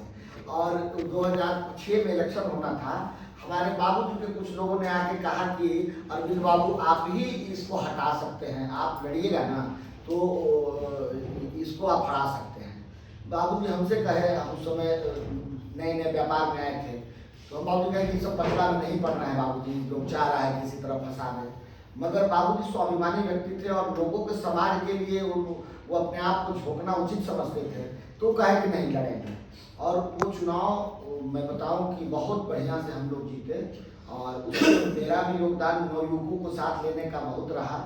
और 2006 में इलेक्शन होना था। हमारे बाबूजी के कुछ लोगों ने आके कहा कि अरविंद बाबू आप ही इसको हटा सकते हैं, आप लड़िएगा ना तो इसको आप हरा सकते हैं। बाबूजी हमसे कहे, हम उस समय नए नए व्यापार में आए थे, तो हम बाबूजी कहे कि सब पटना में नहीं पढ़ना है, बाबूजी लोग चाह रहा है किसी तरह फंसा दे। मगर बाबूजी स्वाभिमानी व्यक्ति थे और लोगों के समाज के लिए वो अपने आप को झोंकना उचित समझते थे, तो कहे कि नहीं लड़ेंगे। और वो चुनाव मैं बताऊं कि बहुत बढ़िया से हम लोग जीते और उसमें मेरा भी योगदान नवयुवकों को साथ लेने का बहुत रहा।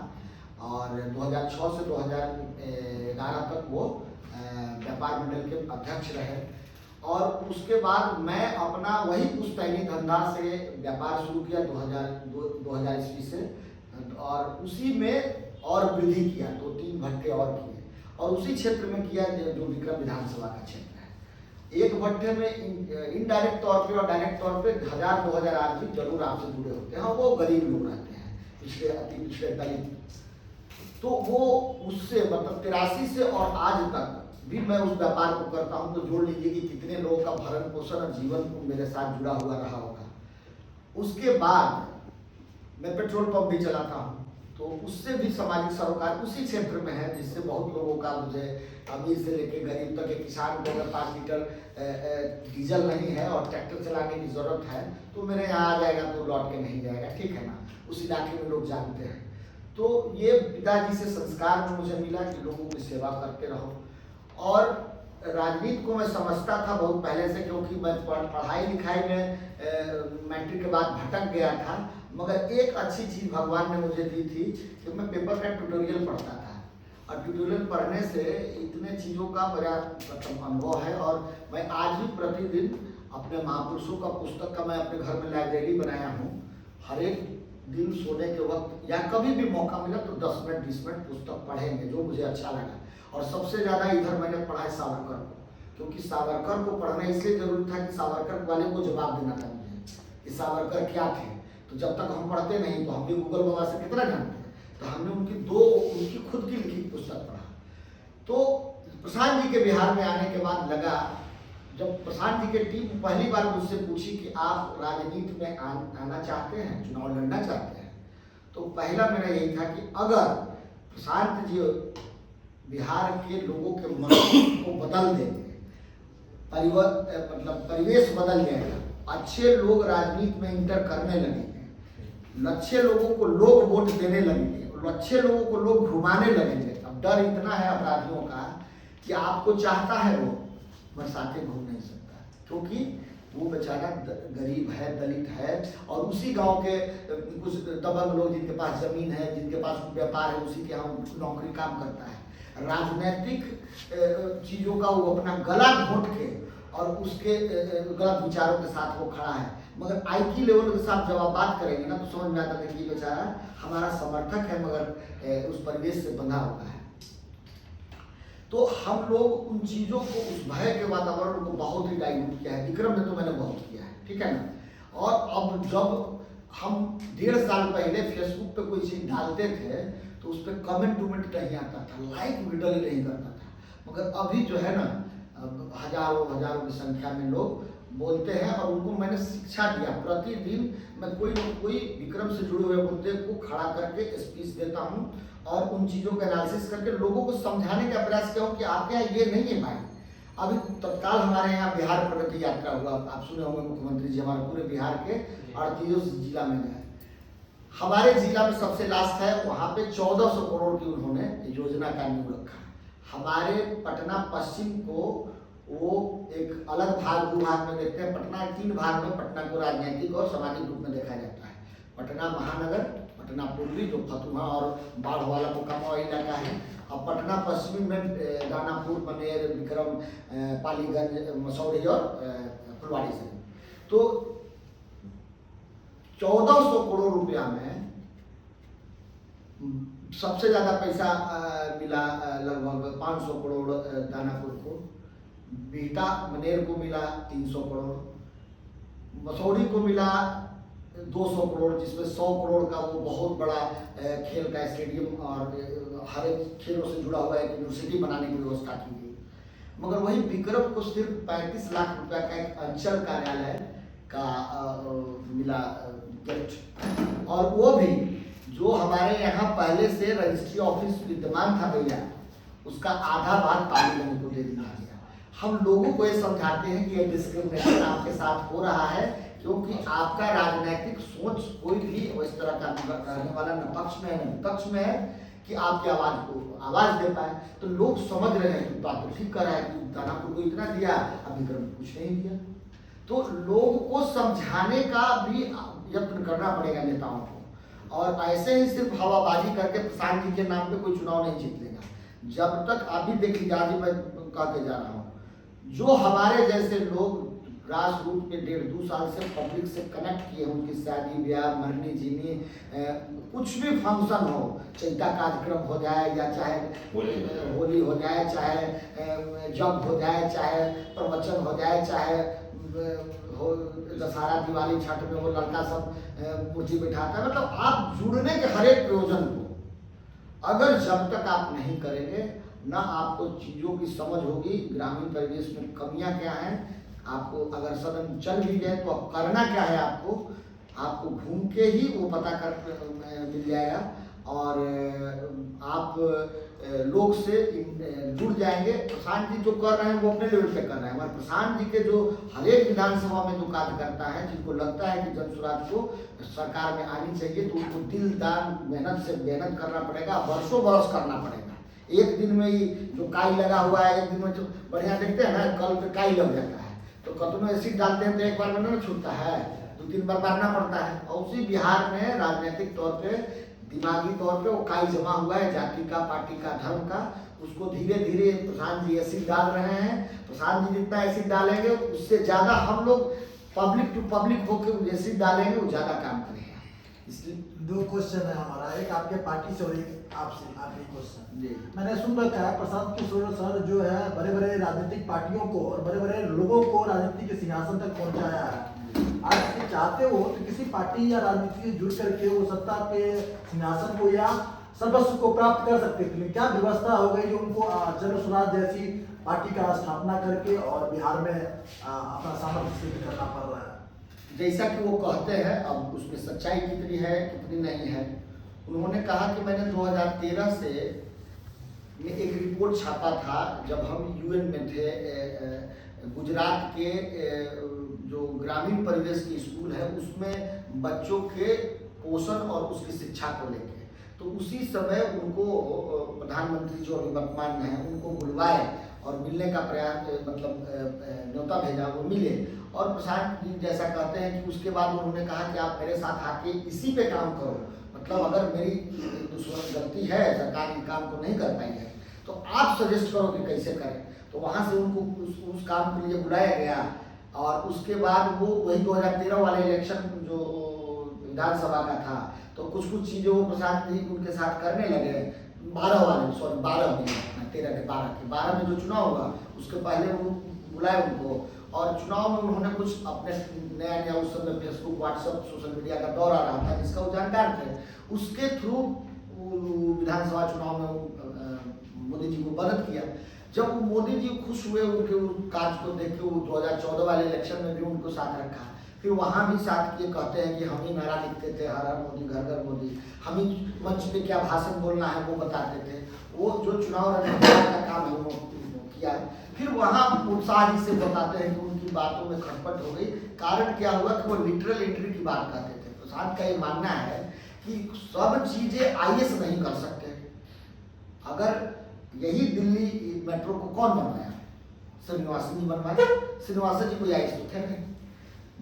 और 2006 से 2011 तक वो व्यापार मंडल के अध्यक्ष रहे। और उसके बाद मैं अपना वही पुश्तैनी धंधा से व्यापार शुरू किया 2000 ईस्वी से, और उसी में और वृद्धि किया, 2-3 भट्टे और किए, और उसी क्षेत्र में किया जो विक्रम विधानसभा का क्षेत्र है। एक भट्टे में इनडायरेक्ट तौर पे और डायरेक्ट तौर पे 1000-2000 आदमी जरूर आपसे जुड़े होते हैं, और वो गरीब लोग रहते हैं, पिछले अति पिछड़े दलित। तो वो उससे मतलब 83 से और आज तक भी मैं उस व्यापार को करता हूं, तो जोड़ लीजिए कि कितने लोगों का भरण पोषण और जीवन को मेरे साथ जुड़ा हुआ रहा होगा। उसके बाद मैं पेट्रोल पंप भी चलाता हूं, तो उससे भी सामाजिक सरोकार उसी क्षेत्र में है, जिससे बहुत लोगों का, मुझे अमीर से लेकर गरीब तक, एक किसान को अगर 5 लीटर डीजल नहीं है और ट्रैक्टर चलाने की जरूरत है तो मेरे यहाँ आ जाएगा, तो लौट के नहीं जाएगा, ठीक है ना। उस इलाके में लोग जानते हैं। तो ये पिताजी से संस्कार में मुझे मिला कि लोगों की सेवा करते रहो। और राजनीति को मैं समझता था बहुत पहले से, क्योंकि मैं पढ़ाई लिखाई में मैट्रिक के बाद भटक गया था, मगर एक अच्छी चीज़ भगवान ने मुझे दी थी कि मैं पेपर का ट्यूटोरियल पढ़ता था, और ट्यूटोरियल पढ़ने से इतने चीज़ों का मेरा मतलब अनुभव है। और मैं आज भी प्रतिदिन अपने महापुरुषों का पुस्तक का मैं अपने घर में लाइब्रेरी बनाया हूँ। हर एक दिन सोने के वक्त या कभी भी मौका मिला तो 10 मिनट 20 मिनट पुस्तक पढ़ेंगे, जो मुझे अच्छा लगा। और सबसे ज़्यादा इधर मैंने पढ़ा है सावरकर को, क्योंकि सावरकर को पढ़ना इसलिए जरूरी था कि सावरकर वाले को जवाब देना था मुझे कि सावरकर क्या थे। तो जब तक हम पढ़ते नहीं तो हम भी गूगल बाबा से कितना जानते हैं, तो हमने उनकी खुद की लिखी पुस्तक पढ़ा। तो प्रशांत जी के बिहार में आने के बाद लगा, जब प्रशांत जी की टीम पहली बार मुझसे पूछी कि आप राजनीति में आना चाहते हैं, चुनाव लड़ना चाहते हैं, तो पहला मेरा यही था कि अगर प्रशांत जी बिहार के लोगों के मन को बदल देंगे, मतलब परिवेश बदल जाएगा, अच्छे लोग राजनीति में इंटर करने लगेंगे, अच्छे लोगों को लोग वोट देने लगेंगे, अच्छे लोगों को लोग घुमाने लगेंगे। अब डर इतना है अपराधियों का कि आपको चाहता है वो बरसाते घूम नहीं सकता, क्योंकि वो बेचारा गरीब है, दलित है, और उसी गांव के कुछ दबंग लोग जिनके पास जमीन है, जिनके पास व्यापार है, उसी के यहाँ नौकरी काम करता है। राजनीतिक चीज़ों का वो अपना गला घोंट के और उसके गलत विचारों के साथ वो खड़ा है, मगर आईक्यू लेवल के साथ जब आप बात करेंगे ना तो समझ में आता है कि बेचारा हमारा समर्थक है, मगर उस परिवेश से बंधा हुआ है। तो हम लोग उन चीज़ों को, उस भय के वातावरण को बहुत ही डाइल्यूट किया है। विक्रम में तो मैंने बहुत किया है, ठीक है ना। और अब जब हम 1.5 साल पहले फेसबुक पे कोई चीज़ डालते थे तो उस पर कमेंट नहीं आता था, लाइक भी डल नहीं करता था, मगर अभी जो है ना हजारों की संख्या में लोग बोलते हैं। और उनको मैंने शिक्षा दिया, प्रतिदिन मैं कोई न कोई विक्रम से जुड़े हुए मुद्दे को खड़ा करके स्पीच देता हूं और उन चीज़ों का एनालिसिस करके लोगों को समझाने का प्रयास किया हूँ कि आपके यहाँ ये नहीं है भाई। अभी तत्काल हमारे यहाँ बिहार प्रगति यात्रा हुआ, आप सुने होंगे, मुख्यमंत्री जी हमारे पूरे बिहार के 38 जिला में गए। हमारे जिला में सबसे लास्ट है, वहाँ पे 1400 करोड़ की उन्होंने योजना का नींव रखा। हमारे पटना पश्चिम को वो एक अलग भूभाग में देखते हैं। पटना 3 भाग में पटना को राजनीतिक और सामाजिक रूप में देखा जाता है। पटना महानगर, पटना पूर्वी जो फतुहा और बाढ़ वाला मोकामा इलाका है, और पटना पश्चिमी में दानापुर, मनेर, विक्रम, पालीगंज, मसौढ़ी और फुलवाड़ी से। तो 1400 करोड़ रुपया में सबसे ज़्यादा पैसा मिला, लगभग 500 करोड़ दानापुर को, बीटा मनेर को मिला 300 करोड़, मसौढ़ी को मिला 200 करोड़, जिसमें 100 करोड़ का वो बहुत बड़ा खेल का स्टेडियम और हर एक खेलों से जुड़ा हुआ एक यूनिवर्सिटी बनाने की व्यवस्था की गई। मगर वही विक्रम को सिर्फ 35 लाख रुपया का एक अंचल कार्यालय का मिला गिफ्ट, और वो भी जो हमारे यहाँ पहले से रजिस्ट्री ऑफिस विद्यमान था भैया, उसका आधा भाग पालीगंज को दे दिया गया। हम लोगों को ये समझाते हैं कि ये डिस्क्रिमिनेशन आपके साथ हो रहा है, क्योंकि आपका राजनीतिक सोच कोई भी इस तरह का रहने वाला न पक्ष में है न विपक्ष में है कि आपकी आवाज को आवाज दे पाए। तो लोग समझ रहे हैं कि बात तो ठीक कर रहा है कि दानापुर को इतना दिया, अभी विक्रम कुछ नहीं दिया। तो लोग को समझाने का भी यत्न करना पड़ेगा नेताओं को। और ऐसे ही सिर्फ हवाबाजी करके प्रशांत जी के नाम पे कोई चुनाव नहीं जीत लेगा। जब तक अभी देख लीजिए, आज ही मैं कहते जा रहा हूँ, जो हमारे जैसे लोग ग्रास रूट पे 1.5-2 साल से पब्लिक से कनेक्ट किए, उनकी शादी ब्याह मरनी जीनी कुछ भी फंक्शन हो, चैता कार्यक्रम हो जाए या चाहे होली हो जाए, चाहे जग हो जाए, चाहे प्रवचन हो जाए, चाहे हो दशहरा दिवाली छठ में वो लड़का सब मूर्ति बैठाता है, मतलब आप जुड़ने के हर एक प्रयोजन को अगर जब तक आप नहीं करेंगे ना आपको चीज़ों की समझ होगी, ग्रामीण परिवेश में कमियां क्या हैं, आपको अगर सदन चल भी जाए तो अब करना क्या है, आपको घूम के ही वो पता कर मिल जाएगा और आप लोग से जुड़ जाएंगे। प्रशांत जी जो कर रहे हैं वो अपने लेवल पे कर रहे हैं, मगर प्रशांत जी के जो हर एक विधानसभा में जो कार्य करता है, जिनको लगता है कि जन स्वराज को सरकार में आनी चाहिए, तो उनको दिलदार मेहनत से मेहनत करना पड़ेगा, वर्षों बरस करना पड़ेगा। एक दिन में ही जो काई लगा हुआ है, एक दिन में जो बढ़िया देखते हैं ना, कल पे काई लग जाता है तो कतनों एसिड डालते हैं तो एक बार में नहीं छूटता है, 2-3 बार मारना पड़ता है। और उसी बिहार में राजनीतिक तौर पे, दिमागी तौर पे वो काई जमा हुआ है, जाति का, पार्टी का, धर्म का, उसको धीरे धीरे प्रशांत जी एसिड डाल रहे हैं। प्रशांत जी जितना एसिड डालेंगे उससे ज़्यादा हम लोग पब्लिक टू पब्लिक होकर एसिड डालेंगे, वो ज़्यादा काम करेगा। इसलिए 2 क्वेश्चन है हमारा, एक आपके पार्टी से और एक आपसे। आपके क्वेश्चन जी, मैंने सुन रखा है प्रशांत किशोर सर जो है बड़े बड़े राजनीतिक पार्टियों को और बड़े बड़े लोगों को राजनीति के सिंहासन तक पहुंचाया है। आज ये चाहते हो तो किसी पार्टी या राजनीति से जुड़ करके वो सत्ता के सिंहासन को या सर्वस्व को प्राप्त कर सकते थे, क्या व्यवस्था हो गई जो उनको जन स्वराज जैसी पार्टी का स्थापना करके और बिहार में अपना सामर्थ्य सिद्ध करना पड़ रहा है? जैसा कि वो कहते हैं, अब उसमें सच्चाई कितनी है कितनी नहीं है। उन्होंने कहा कि मैंने 2013 से एक रिपोर्ट छापा था जब हम यूएन में थे, गुजरात के जो ग्रामीण परिवेश की स्कूल है उसमें बच्चों के पोषण और उसकी शिक्षा को लेके, तो उसी समय उनको प्रधानमंत्री जो अभी वर्तमान में है उनको बुलवाए और मिलने का प्रयास, मतलब न्योता भेजा, वो मिले। और प्रशांत जी जैसा कहते हैं कि उसके बाद उन्होंने कहा कि आप मेरे साथ आके इसी पे काम करो, मतलब अगर मेरी दुश्मन गलती है, सरकार के काम को नहीं कर पाई है, तो आप सजेस्ट करो कि कैसे करें। तो वहाँ से उनको उस काम के लिए बुलाया गया और उसके बाद वो वही 2013 वाले इलेक्शन जो विधानसभा का था, तो कुछ चीज़ें वो प्रशांत जी उनके साथ करने लगे। 12 में 13 में जो चुनाव हुआ उसके पहले वो बुलाए उनको, और चुनाव में उन्होंने कुछ अपने नया उस समय फेसबुक, व्हाट्सएप, सोशल मीडिया का दौर आ रहा था जिसका वो जानकार थे, उसके थ्रू विधानसभा चुनाव में मोदी जी को मदद किया। जब वो मोदी जी खुश हुए उनके उस कार्य को देख के, वो 2014 वाले इलेक्शन में भी उनको साथ रखा, फिर वहाँ भी साथ किए। कहते हैं कि हम ही नारा लिखते थे, हर हर मोदी घर घर मोदी, हम ही मंच पे क्या भाषण बोलना है वो बताते थे। वो जो चुनाव रणनीति का काम है वो किया। फिर वहाँ उत्साह जी से बताते हैं कि उनकी बातों में खटपट हो गई। कारण क्या हुआ कि वो लिटरल एंट्री की बात करते थे। प्रशांत का ये मानना है कि सब चीज़ें आईएएस नहीं कर सकते। अगर यही दिल्ली मेट्रो को कौन बनवाया? श्रीनिवास जी बनवाया। श्रीनिवास जी कोई आईएएस तो थे नहीं,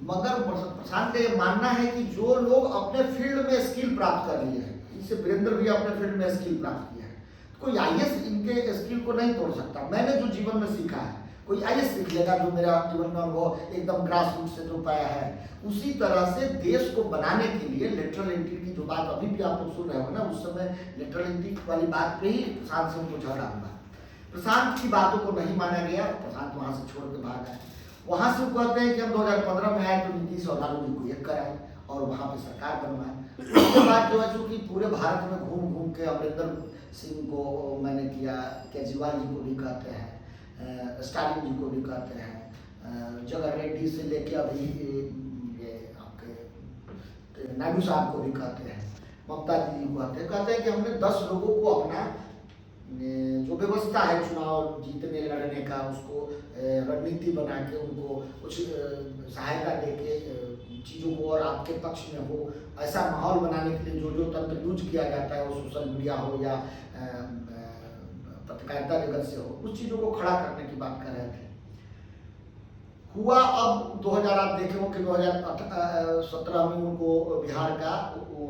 मगर प्रशांत का ये मानना है कि जो लोग अपने फील्ड में स्किल प्राप्त कर लिए हैं, इससे वीरेंद्र भी अपने फील्ड में स्किल प्राप्त किया है, कोई आईएएस इनके स्किल को नहीं तोड़ सकता। मैंने जो जीवन में सीखा है कोई आईएएस सीख लेगा जो मेरा जीवन में अनुभव एकदम ग्रास रूट से जो पाया है। उसी तरह से देश को बनाने के लिए लेटरल एंट्री की जो बात अभी भी आप लोग सुन रहे हो ना, उस समय लेटरल एंट्री वाली बात पे ही प्रशांत से उनको झगड़ा हुआ। प्रशांत की बातों को नहीं माना गया, प्रशांत वहाँ से छोड़ के भाग आए। वहाँ से वो कहते हैं कि हम 2015 में आए तो नीतीश और लालू जी को एक कराए और वहाँ पे सरकार बनवाए। उसके बाद जो है चूँकि पूरे भारत में घूम घूम के अमरिंदर सिंह को मैंने किया, केजरीवाल जी को भी कहते हैं, स्टालिन जी को भी कहते हैं, जगह रेड्डी से लेके अभी ये आपके नायडू साहब को भी कहते हैं, ममता जी को कहते हैं कि हमने 10 लोगों को अपना जो व्यवस्था है चुनाव जीतने लड़ने का, उसको रणनीति बना के उनको कुछ सहायता दे के चीज़ों को और आपके पक्ष में हो ऐसा माहौल बनाने के लिए जो जो तंत्र यूज किया जाता है, वो सोशल मीडिया हो या पत्रकारिता जगत से हो, उस चीज़ों को खड़ा करने की बात कर रहे थे। हुआ अब 2000 आप देखे हो कि 2017 में उनको बिहार का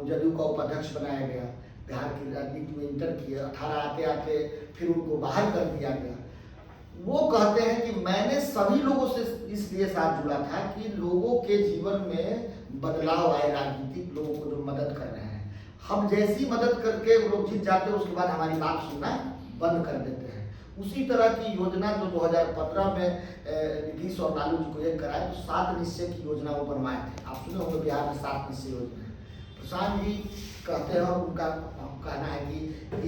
जदयू का उपाध्यक्ष बनाया गया, बिहार की राजनीति में इंटर किए, 18 आते आते फिर उनको बाहर कर दिया गया। वो कहते हैं कि मैंने सभी लोगों से इसलिए साथ जुड़ा था कि लोगों के जीवन में बदलाव आए, राजनीतिक लोगों को जो मदद कर रहे हैं, हम जैसी मदद करके वो लोग जीत जाते हैं उसके बाद हमारी बात सुनना बंद कर देते हैं। उसी तरह की योजना जो 2015 में नीतीश और लालू जी को एक कराए, तो 7 निश्चय की योजना वो बनवाए थे। आप सुने होंगे बिहार में 7 निश्चय योजना है। प्रशांत जी कहते हैं और उनका कहना है कि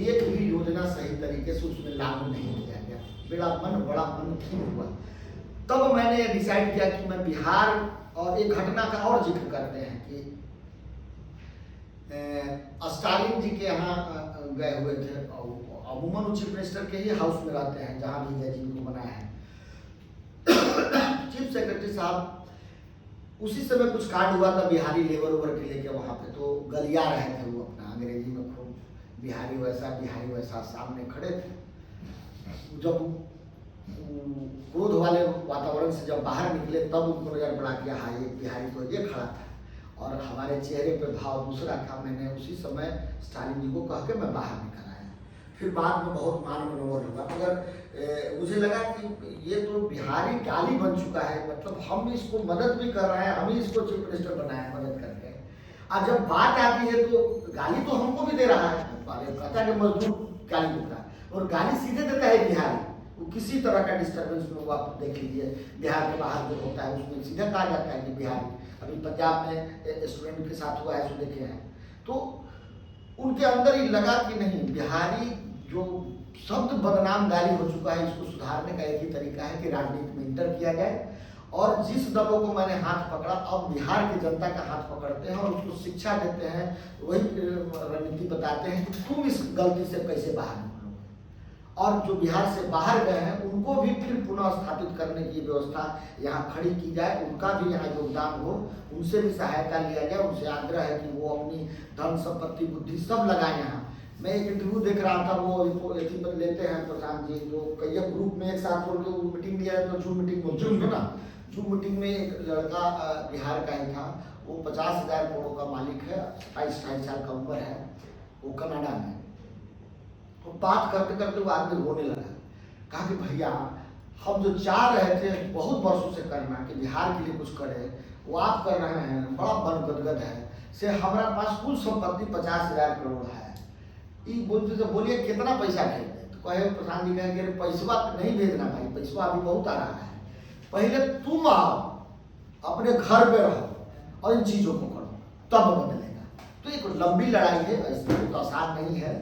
एक भी योजना सही तरीके से उसमें लागू नहीं किया गया। बड़ा मन खीन हुआ। तब मैंने डिसाइड किया कि मैं बिहार और एक घटना का और जिक्र करते हैं कि स्टालिन जी के यहाँ गए हुए थे, और अमूमन वो चीफ मिनिस्टर के ही हाउस में रहते हैं जहाँ भी है जिनको बनाया है। चीफ सेक्रेटरी साहब उसी समय कुछ कांड हुआ था बिहारी लेबर ओवर के लेके वहाँ पे, तो गलिया रहे थे वो अपना अंग्रेजी में खूब, बिहारी वैसा सामने खड़े थे। जब क्रोध वाले वातावरण से जब बाहर निकले तब उनको नजर पड़ा कि हाँ ये बिहारी तो ये खड़ा था और हमारे चेहरे पे भाव दूसरा था। मैंने उसी समय स्टालिन जी को कह के मैं बाहर निकल आया। फिर बाद में बहुत मान मनोहर हुआ, मगर मुझे लगा कि ये तो बिहारी गाली बन चुका है, मतलब हम इसको मदद भी कर रहे हैं, हम ही इसको चीफ मिनिस्टर बनाए मदद करके। और जब बात आती है तो गाली तो हमको भी दे रहा है, कहता है कि मजदूर गाली देता है, और गाली सीधे देता है बिहारी। वो किसी तरह का डिस्टर्बेंस में वो आप देख लीजिए, बिहार के बाहर जो होता है उसमें सीधा कहा जाता है कि बिहारी। अभी पंजाब में स्टूडेंट के साथ हुआ है, सो देखे हैं, तो उनके अंदर ही लगा कि नहीं, बिहारी जो शब्द बदनाम गाली हो चुका है, इसको सुधारने का एक ही तरीका है कि राजनीति में इंटर किया जाए। और जिस दलों को मैंने हाथ पकड़ा, अब बिहार की जनता का हाथ पकड़ते हैं और उसको शिक्षा देते हैं, वही रणनीति बताते हैं कि तुम इस गलती से कैसे बाहर निकलोगे। और जो बिहार से बाहर गए हैं उनको भी फिर पुनः स्थापित करने की व्यवस्था यहाँ खड़ी की जाए, उनका भी यहाँ योगदान हो, उनसे भी सहायता लिया जाए। उनसे आग्रह है कि वो अपनी धन संपत्ति बुद्धि सब लगाए यहाँ। मैं एक इंटरव्यू देख रहा था, वो एथी पर लेते हैं प्रशांत जी, जो कई ग्रुप में एक साथ बोल के वो मीटिंग लिया है, तो जूम मीटिंग बोलते हैं ना, जूम मीटिंग में एक लड़का बिहार का ही था, वो 50,000 करोड़ का मालिक है, 27-28 साल का उम्र है, वो कनाडा में। तो बात करते करते वो आदमी रोने लगा, कहा कि भैया हम जो चाह रहे थे बहुत वर्षों से करना कि बिहार के लिए कुछ करे, वो आप कर रहे हैं, बड़ा मन गदगद है से हमारा पास कुल संपत्ति 50,000 करोड़ है। बोलते तो बोलिए कितना पैसा भेज दें, तो कहे प्रधान जी कहेंगे पैसा नहीं भेजना भाई, पैसा अभी बहुत आ रहा है, पहले तुम आओ अपने घर पे रहो और इन चीज़ों को करो, तब बदलेगा। तो एक लंबी लड़ाई है, ऐसे तो आसान नहीं है।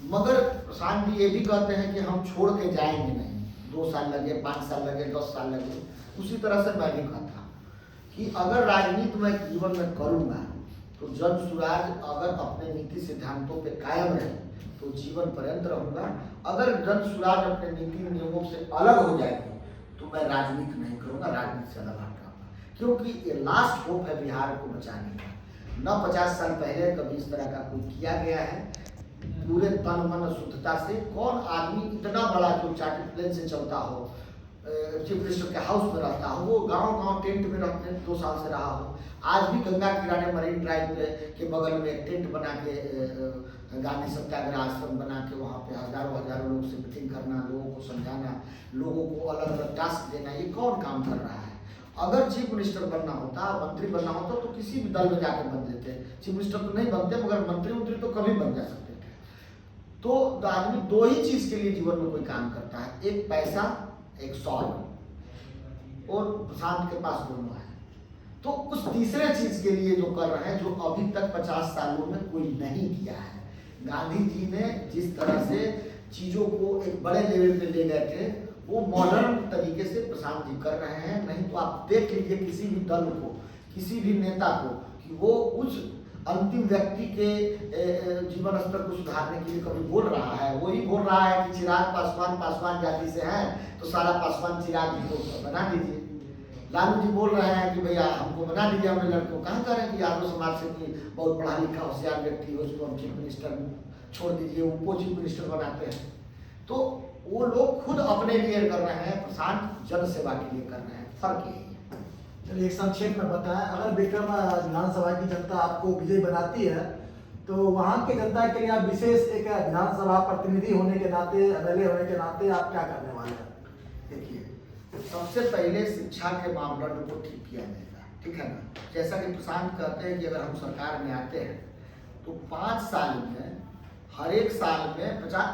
मगर प्रशांत जी ये भी कहते हैं कि हम छोड़ के जाएंगे नहीं, 2 साल लगे, 5 साल लगे, 10 साल लगे। उसी तरह से मैं भी कहता कि अगर राजनीति में जीवन में करूँगा तो जन सुराज अगर अपने नीति सिद्धांतों पे कायम रहे तो जीवन पर्यंत रहूँगा। अगर जन सुराज अपने नीति नियमों से अलग हो जाएगी तो मैं राजनीति नहीं करूँगा, राजनीति से अलग हटाऊंगा, क्योंकि ये लास्ट होप है बिहार को बचाने का। न 50 साल पहले कभी इस तरह का कोई किया गया है, पूरे तन मन शुद्धता से। कौन आदमी इतना बड़ा जो चार्टर्ड प्लेन से चलता हो, चीफ मिनिस्टर के हाउस में रहता हो, वो गांव टेंट में रहते 2 साल से रहा हो, आज भी गंगा किनारे मरीन ड्राइव के बगल में एक टेंट बना के गांधी सत्याग्रह आश्रम बना के वहाँ पे हजारों लोग से मीटिंग करना, लोगों को समझाना, लोगों को अलग अलग टास्क देना, ये कौन काम कर रहा है? अगर चीफ मिनिस्टर बनना होता, मंत्री बनना होता तो किसी भी दल में जाकर बन लेते। चीफ मिनिस्टर तो नहीं बनते, मगर मंत्री तो कभी बन जा सकते थे। तो आदमी 2 ही चीज के लिए जीवन में कोई काम करता है, एक पैसा, एक सॉल्व, और प्रशांत के पास दोनों है। तो उस तीसरे चीज के लिए जो कर रहे हैं, जो अभी तक 50 सालों में कोई नहीं किया है। गांधी जी ने जिस तरह से चीजों को एक बड़े लेवल पे ले गए थे, वो मॉडर्न तरीके से प्रशांत जी कर रहे हैं। नहीं तो आप देख लीजिए किसी भी दल को, किसी भी नेता को, कि वो उस अंतिम व्यक्ति के जीवन स्तर को सुधारने के लिए कभी बोल रहा है। वही बोल रहा है कि चिराग पासवान जाति से हैं तो सारा पासवान चिराग जी को बना दीजिए। लालू जी बोल रहे हैं कि भैया हमको बना दीजिए अपने लड़कों। कहाँ कह रहे हैं कि यादव समाज से कोई बहुत पढ़ा लिखा होशियार व्यक्ति हो, उसको हम चीफ मिनिस्टर छोड़ दीजिए, वो चीफ मिनिस्टर बनाते हैं। तो वो लोग खुद अपने लिए कर रहे हैं, प्रशांत जन सेवा के लिए कर रहे हैं, फर्क यही है। चलिए एक संक्षेप में बताएं, अगर विक्रम विधानसभा की जनता आपको विजयी बनाती है तो वहाँ की जनता के लिए आप विशेष एक विधानसभा प्रतिनिधि होने के नाते, एमएलए होने के नाते आप क्या करने वाले हैं? देखिए, सबसे पहले शिक्षा के मापदंड को ठीक किया जाएगा, ठीक है ना। जैसा कि प्रशांत कहते हैं कि अगर हम सरकार में आते हैं तो 5 साल में, हर एक साल में 50,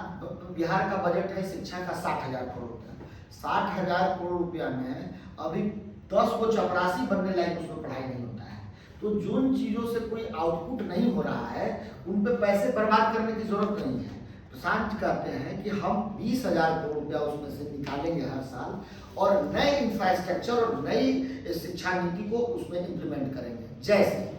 बिहार का बजट है शिक्षा का 60,000 करोड़ रुपया। 60,000 करोड़ रुपया में अभी 10 को चपरासी बनने लायक उसमें पढ़ाई नहीं होता है। तो जिन चीज़ों से कोई आउटपुट नहीं हो रहा है उन पे पैसे बर्बाद करने की जरूरत नहीं है। प्रशांत कहते हैं कि हम 20,000 करोड़ रुपया उसमें से निकालेंगे हर साल और नए इंफ्रास्ट्रक्चर और नई शिक्षा नीति को उसमें इम्प्लीमेंट करेंगे। जैसे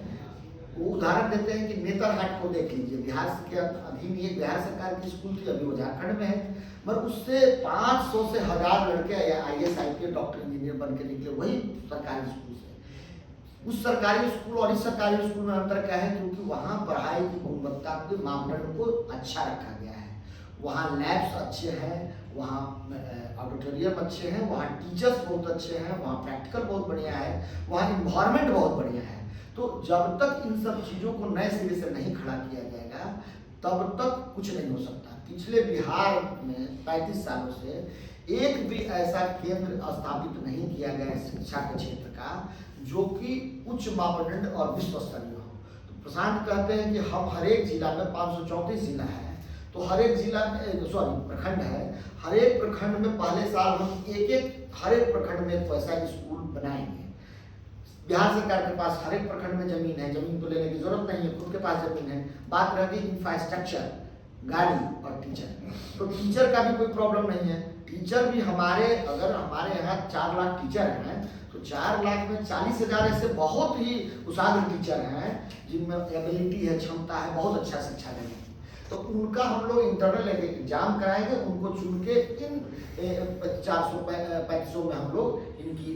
वो उदाहरण देते हैं कि नेतरहाट को देख लीजिए, बिहार के अधीन एक बिहार सरकार की स्कूल थी, अभी वो झारखंड में है, मगर उससे 500 से 1000 लड़के IAS IPS डॉक्टर इंजीनियर बन के निकले वही सरकारी स्कूल से। उस सरकारी स्कूल और इस सरकारी स्कूल में अंतर क्या है? क्योंकि वहाँ पढ़ाई की गुणवत्ता के मापदंड को अच्छा रखा गया है, वहाँ लैब्स अच्छे हैं, वहाँ ऑडिटोरियम अच्छे हैं, वहाँ टीचर्स बहुत अच्छे हैं, वहाँ प्रैक्टिकल बहुत बढ़िया है, वहाँ इन्वायरमेंट बहुत बढ़िया है। तो जब तक इन सब चीज़ों को नए सिरे से नहीं खड़ा किया जाएगा तब तक कुछ नहीं हो सकता। पिछले बिहार में 35 सालों से एक भी ऐसा केंद्र स्थापित नहीं किया गया है शिक्षा के क्षेत्र का जो कि उच्च मापदंड और विश्व स्तरीय हो। तो प्रशांत कहते हैं कि हम हर एक जिला में 534 जिला है, तो हर एक जिला में प्रखंड है, हर एक प्रखंड में पहले साल हम हर एक प्रखंड में एक वैसा स्कूल बनाएंगे। बिहार सरकार के पास हर एक प्रखंड में जमीन है, जमीन तो लेने की जरूरत नहीं है, खुद के पास जमीन है। बात रह गई इंफ्रास्ट्रक्चर, गाड़ी और टीचर, तो टीचर का भी कोई प्रॉब्लम नहीं है। टीचर भी अगर हमारे यहाँ 4 लाख टीचर हैं तो 4 लाख में 40,000 ऐसे बहुत ही कुशाग्र टीचर हैं जिनमें एबिलिटी है, क्षमता है बहुत अच्छा शिक्षा देने की। तो उनका हम लोग इंटरनल एग्जाम कराएंगे, उनको चुन के इन 400-3500 में हम लोग इनकी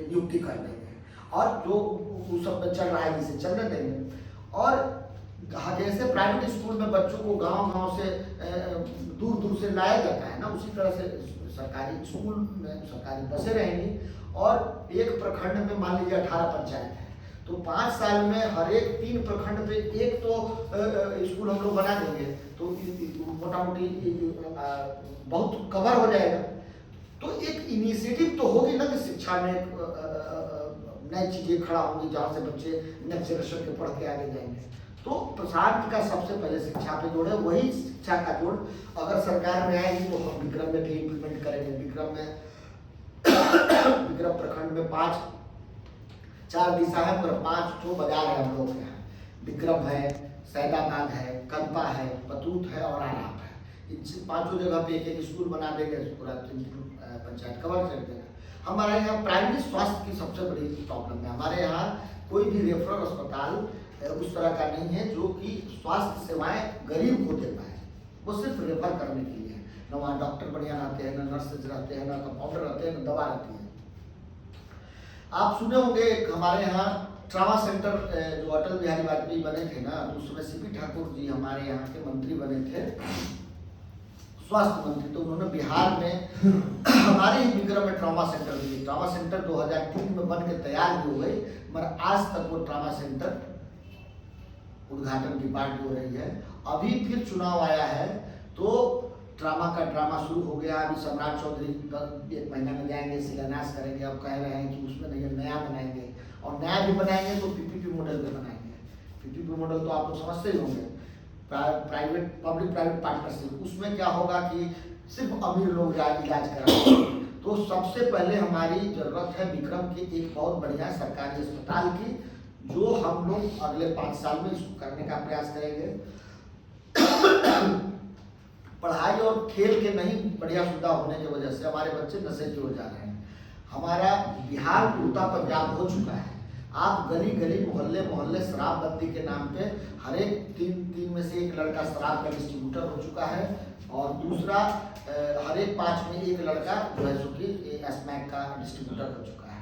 नियुक्ति कर देंगे और जो उस सब में चल रहा है जिसे चलने देंगे। और जैसे प्राइवेट स्कूल में बच्चों को गांव-गांव से दूर दूर से लाया जाता है ना, उसी तरह से सरकारी स्कूल में सरकारी बसें रहेंगी और एक प्रखंड में मान लीजिए 18 पंचायत है, तो 5 साल में हर एक 3 प्रखंड पे एक तो स्कूल हम लोग बना देंगे, तो मोटा मोटी बहुत कवर हो जाएगा। तो एक इनिशिएटिव तो होगी ना कि शिक्षा में नई चीजें खड़ा होंगी जहाँ से बच्चे नेक्स्ट जनरेशन के पढ़ के आगे जाएंगे। तो प्रशांत का सबसे पहले शिक्षा पे जोड़ है, वही शिक्षा का जोड़ अगर सरकार में आएगी तो हम विक्रम में भी इम्प्लीमेंट करेंगे। विक्रम प्रखंड में 4 दिशा है पर 5 तो बाजार है हम लोग के यहाँ। विक्रम है, सैदाबाद है, कल्पा है, पतूत है और आराम है। इन 5 जगह पे एक स्कूल बना देंगे, पूरा पंचायत कवर कर देगा। हमारे यहाँ प्राइमरी स्वास्थ्य की सबसे बड़ी प्रॉब्लम है। हमारे यहाँ कोई भी रेफरल अस्पताल उस तरह का नहीं है जो कि स्वास्थ्य सेवाएं गरीब को दे पाए, वो सिर्फ रेफर करने के लिए है। न वहाँ डॉक्टर बढ़िया रहते हैं, न नर्सेज रहते हैं, न कंपाउंडर रहते हैं, न दवा रहती है। आप सुने होंगे हमारे यहाँ ट्रामा सेंटर जो अटल बिहारी वाजपेयी बने थे ना, उस समय CP ठाकुर जी हमारे यहाँ के मंत्री बने थे, स्वास्थ्य मंत्री। तो उन्होंने बिहार में हमारे ही विक्रम में ट्रामा सेंटर दिए। ट्रामा सेंटर 2003 में बन के तैयार भी हो गई, मगर आज तक वो ट्रामा सेंटर उद्घाटन की बात हो रही है। अभी फिर चुनाव आया है तो ट्रामा का ड्रामा शुरू हो गया। अभी सम्राट चौधरी 1 महीना में जाएंगे, शिलान्यास करेंगे। अब कह रहे हैं कि उसमें नहीं नया बनाएंगे, और नया भी बनाएंगे तो PPP मॉडल पे बनाएंगे। PPP मॉडल तो आप लोग समझते ही होंगे, प्राइवेट पब्लिक प्राइवेट पार्टनरशिप। उसमें क्या होगा कि सिर्फ अमीर लोग इलाज कराएंगे। तो सबसे पहले हमारी जरूरत है विक्रम के एक बहुत बढ़िया सरकारी अस्पताल की, जो हम लोग अगले 5 साल में इसको करने का प्रयास करेंगे। पढ़ाई और खेल के नहीं बढ़िया सुविधा होने की वजह से हमारे बच्चे नशे की हो जा रहे हैं। हमारा बिहार पूरा पंजाब हो चुका है। आप गली गली मोहल्ले मोहल्ले शराबबंदी के नाम पे हर एक 3 में से 1 लड़का शराब का डिस्ट्रीब्यूटर हो चुका है, और दूसरा हर एक 5 में 1 लड़का जो है सो कि स्मैक का डिस्ट्रीब्यूटर हो चुका है।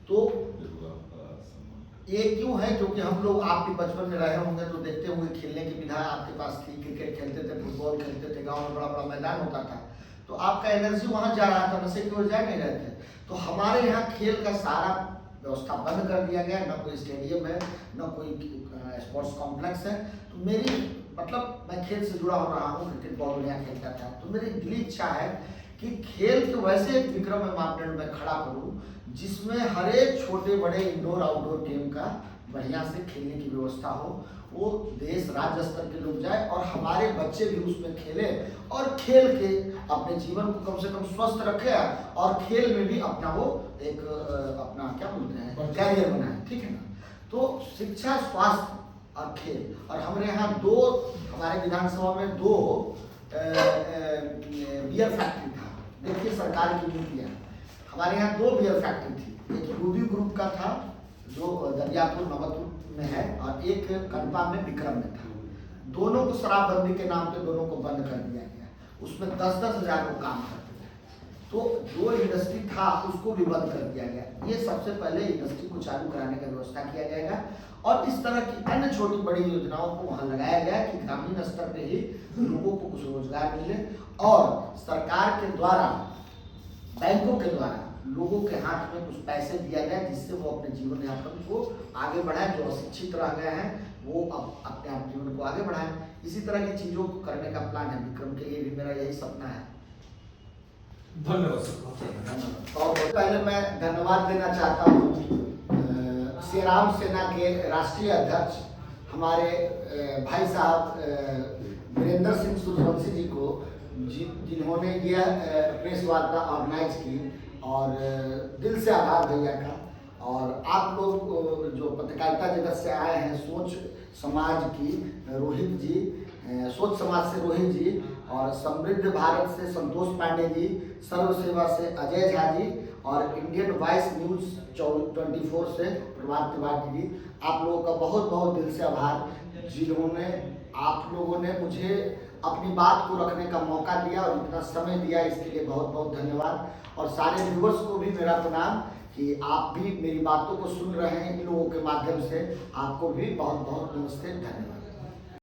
तो ये क्यों है? क्योंकि हम लोग, आप भी बचपन में रहे होंगे तो देखते होंगे खेलने की विधा आपके पास थी, क्रिकेट खेलते थे, फुटबॉल खेलते थे, गाँव में बड़ा बड़ा मैदान होता था। तो आपका एनर्जी वहाँ जा रहा था, नशे की ओर जा नहीं रहे थे। तो हमारे यहाँ खेल का सारा व्यवस्था बंद कर दिया गया, न कोई स्टेडियम है, न कोई स्पोर्ट्स कॉम्प्लेक्स है। तो मेरी मतलब मैं खेल से जुड़ा हो रहा हूँ, क्रिकेट बहुत बढ़िया खेलता था, तो मेरी दिली इच्छा है कि खेल के वैसे एक विक्रम मापदंड में खड़ा करूँ जिसमें हर एक छोटे बड़े इंडोर आउटडोर गेम का बढ़िया से खेलने की व्यवस्था हो, वो देश राज्य स्तर के लोग जाए और हमारे बच्चे भी उसमें खेले और खेल के अपने जीवन को कम से कम स्वस्थ रखे और खेल में भी अपना वो एक अपना क्या बोलते हैं कैरियर बनाए, ठीक है ना। तो शिक्षा, स्वास्थ्य और खेल, और हमारे यहाँ हमारे विधानसभा में 2 बियर फैक्ट्री था। देखिए सरकार की नीति है, हमारे यहाँ 2 बियर फैक्ट्री थी, एक रूबी ग्रुप का था जो दरियापुर नवतपुर में है और एक कनपा में विक्रम में था। दोनों को शराबबंदी के नाम पे दोनों को बंद कर दिया गया, उसमें 10-10 हज़ार लोग काम करते थे। तो जो इंडस्ट्री था उसको भी बंद कर दिया गया। ये सबसे पहले इंडस्ट्री को चालू कराने का व्यवस्था किया जाएगा और इस तरह की अन्य छोटी बड़ी योजनाओं को वहाँ लगाया गया कि ग्रामीण स्तर पे ही लोगों को कुछ रोजगार मिले और सरकार के द्वारा, बैंकों के द्वारा लोगों के हाथ में कुछ पैसे दिया गया जिससे वो अपने जीवन यापन को आगे बढ़ाएं। जो अशिक्षित रह गए हैं वो अब अपने आप जीवन को आगे बढ़ाएं। इसी तरह की चीज़ों को करने का प्लान है विक्रम के लिए भी, मेरा यही सपना है। धन्यवाद सर। और पहले मैं धन्यवाद देना चाहता हूँ श्री राम सेना के राष्ट्रीय अध्यक्ष हमारे भाई साहब वीरेंद्र सिंह सूर्यवंशी जी को, जिन्होंने यह प्रेस वार्ता ऑर्गेनाइज की, और दिल से आभार भैया का। और आप लोग जो पत्रकारिता जगत से आए हैं, सोच समाज की रोहित जी, सोच समाज से रोहित जी, और समृद्ध भारत से संतोष पांडे जी, सर्व सेवा से अजय झा जी, और इंडियन वॉइस न्यूज़ 24 से प्रभात त्रिपाठी जी, आप लोगों का बहुत बहुत दिल से आभार, जिन्होंने आप लोगों ने मुझे अपनी बात को रखने का मौका दिया और इतना समय दिया, इसके लिए बहुत बहुत धन्यवाद। और सारे व्यूवर्स को भी मेरा प्रणाम कि आप भी मेरी बातों को सुन रहे हैं इन लोगों के माध्यम से, आपको भी बहुत बहुत नमस्ते, धन्यवाद।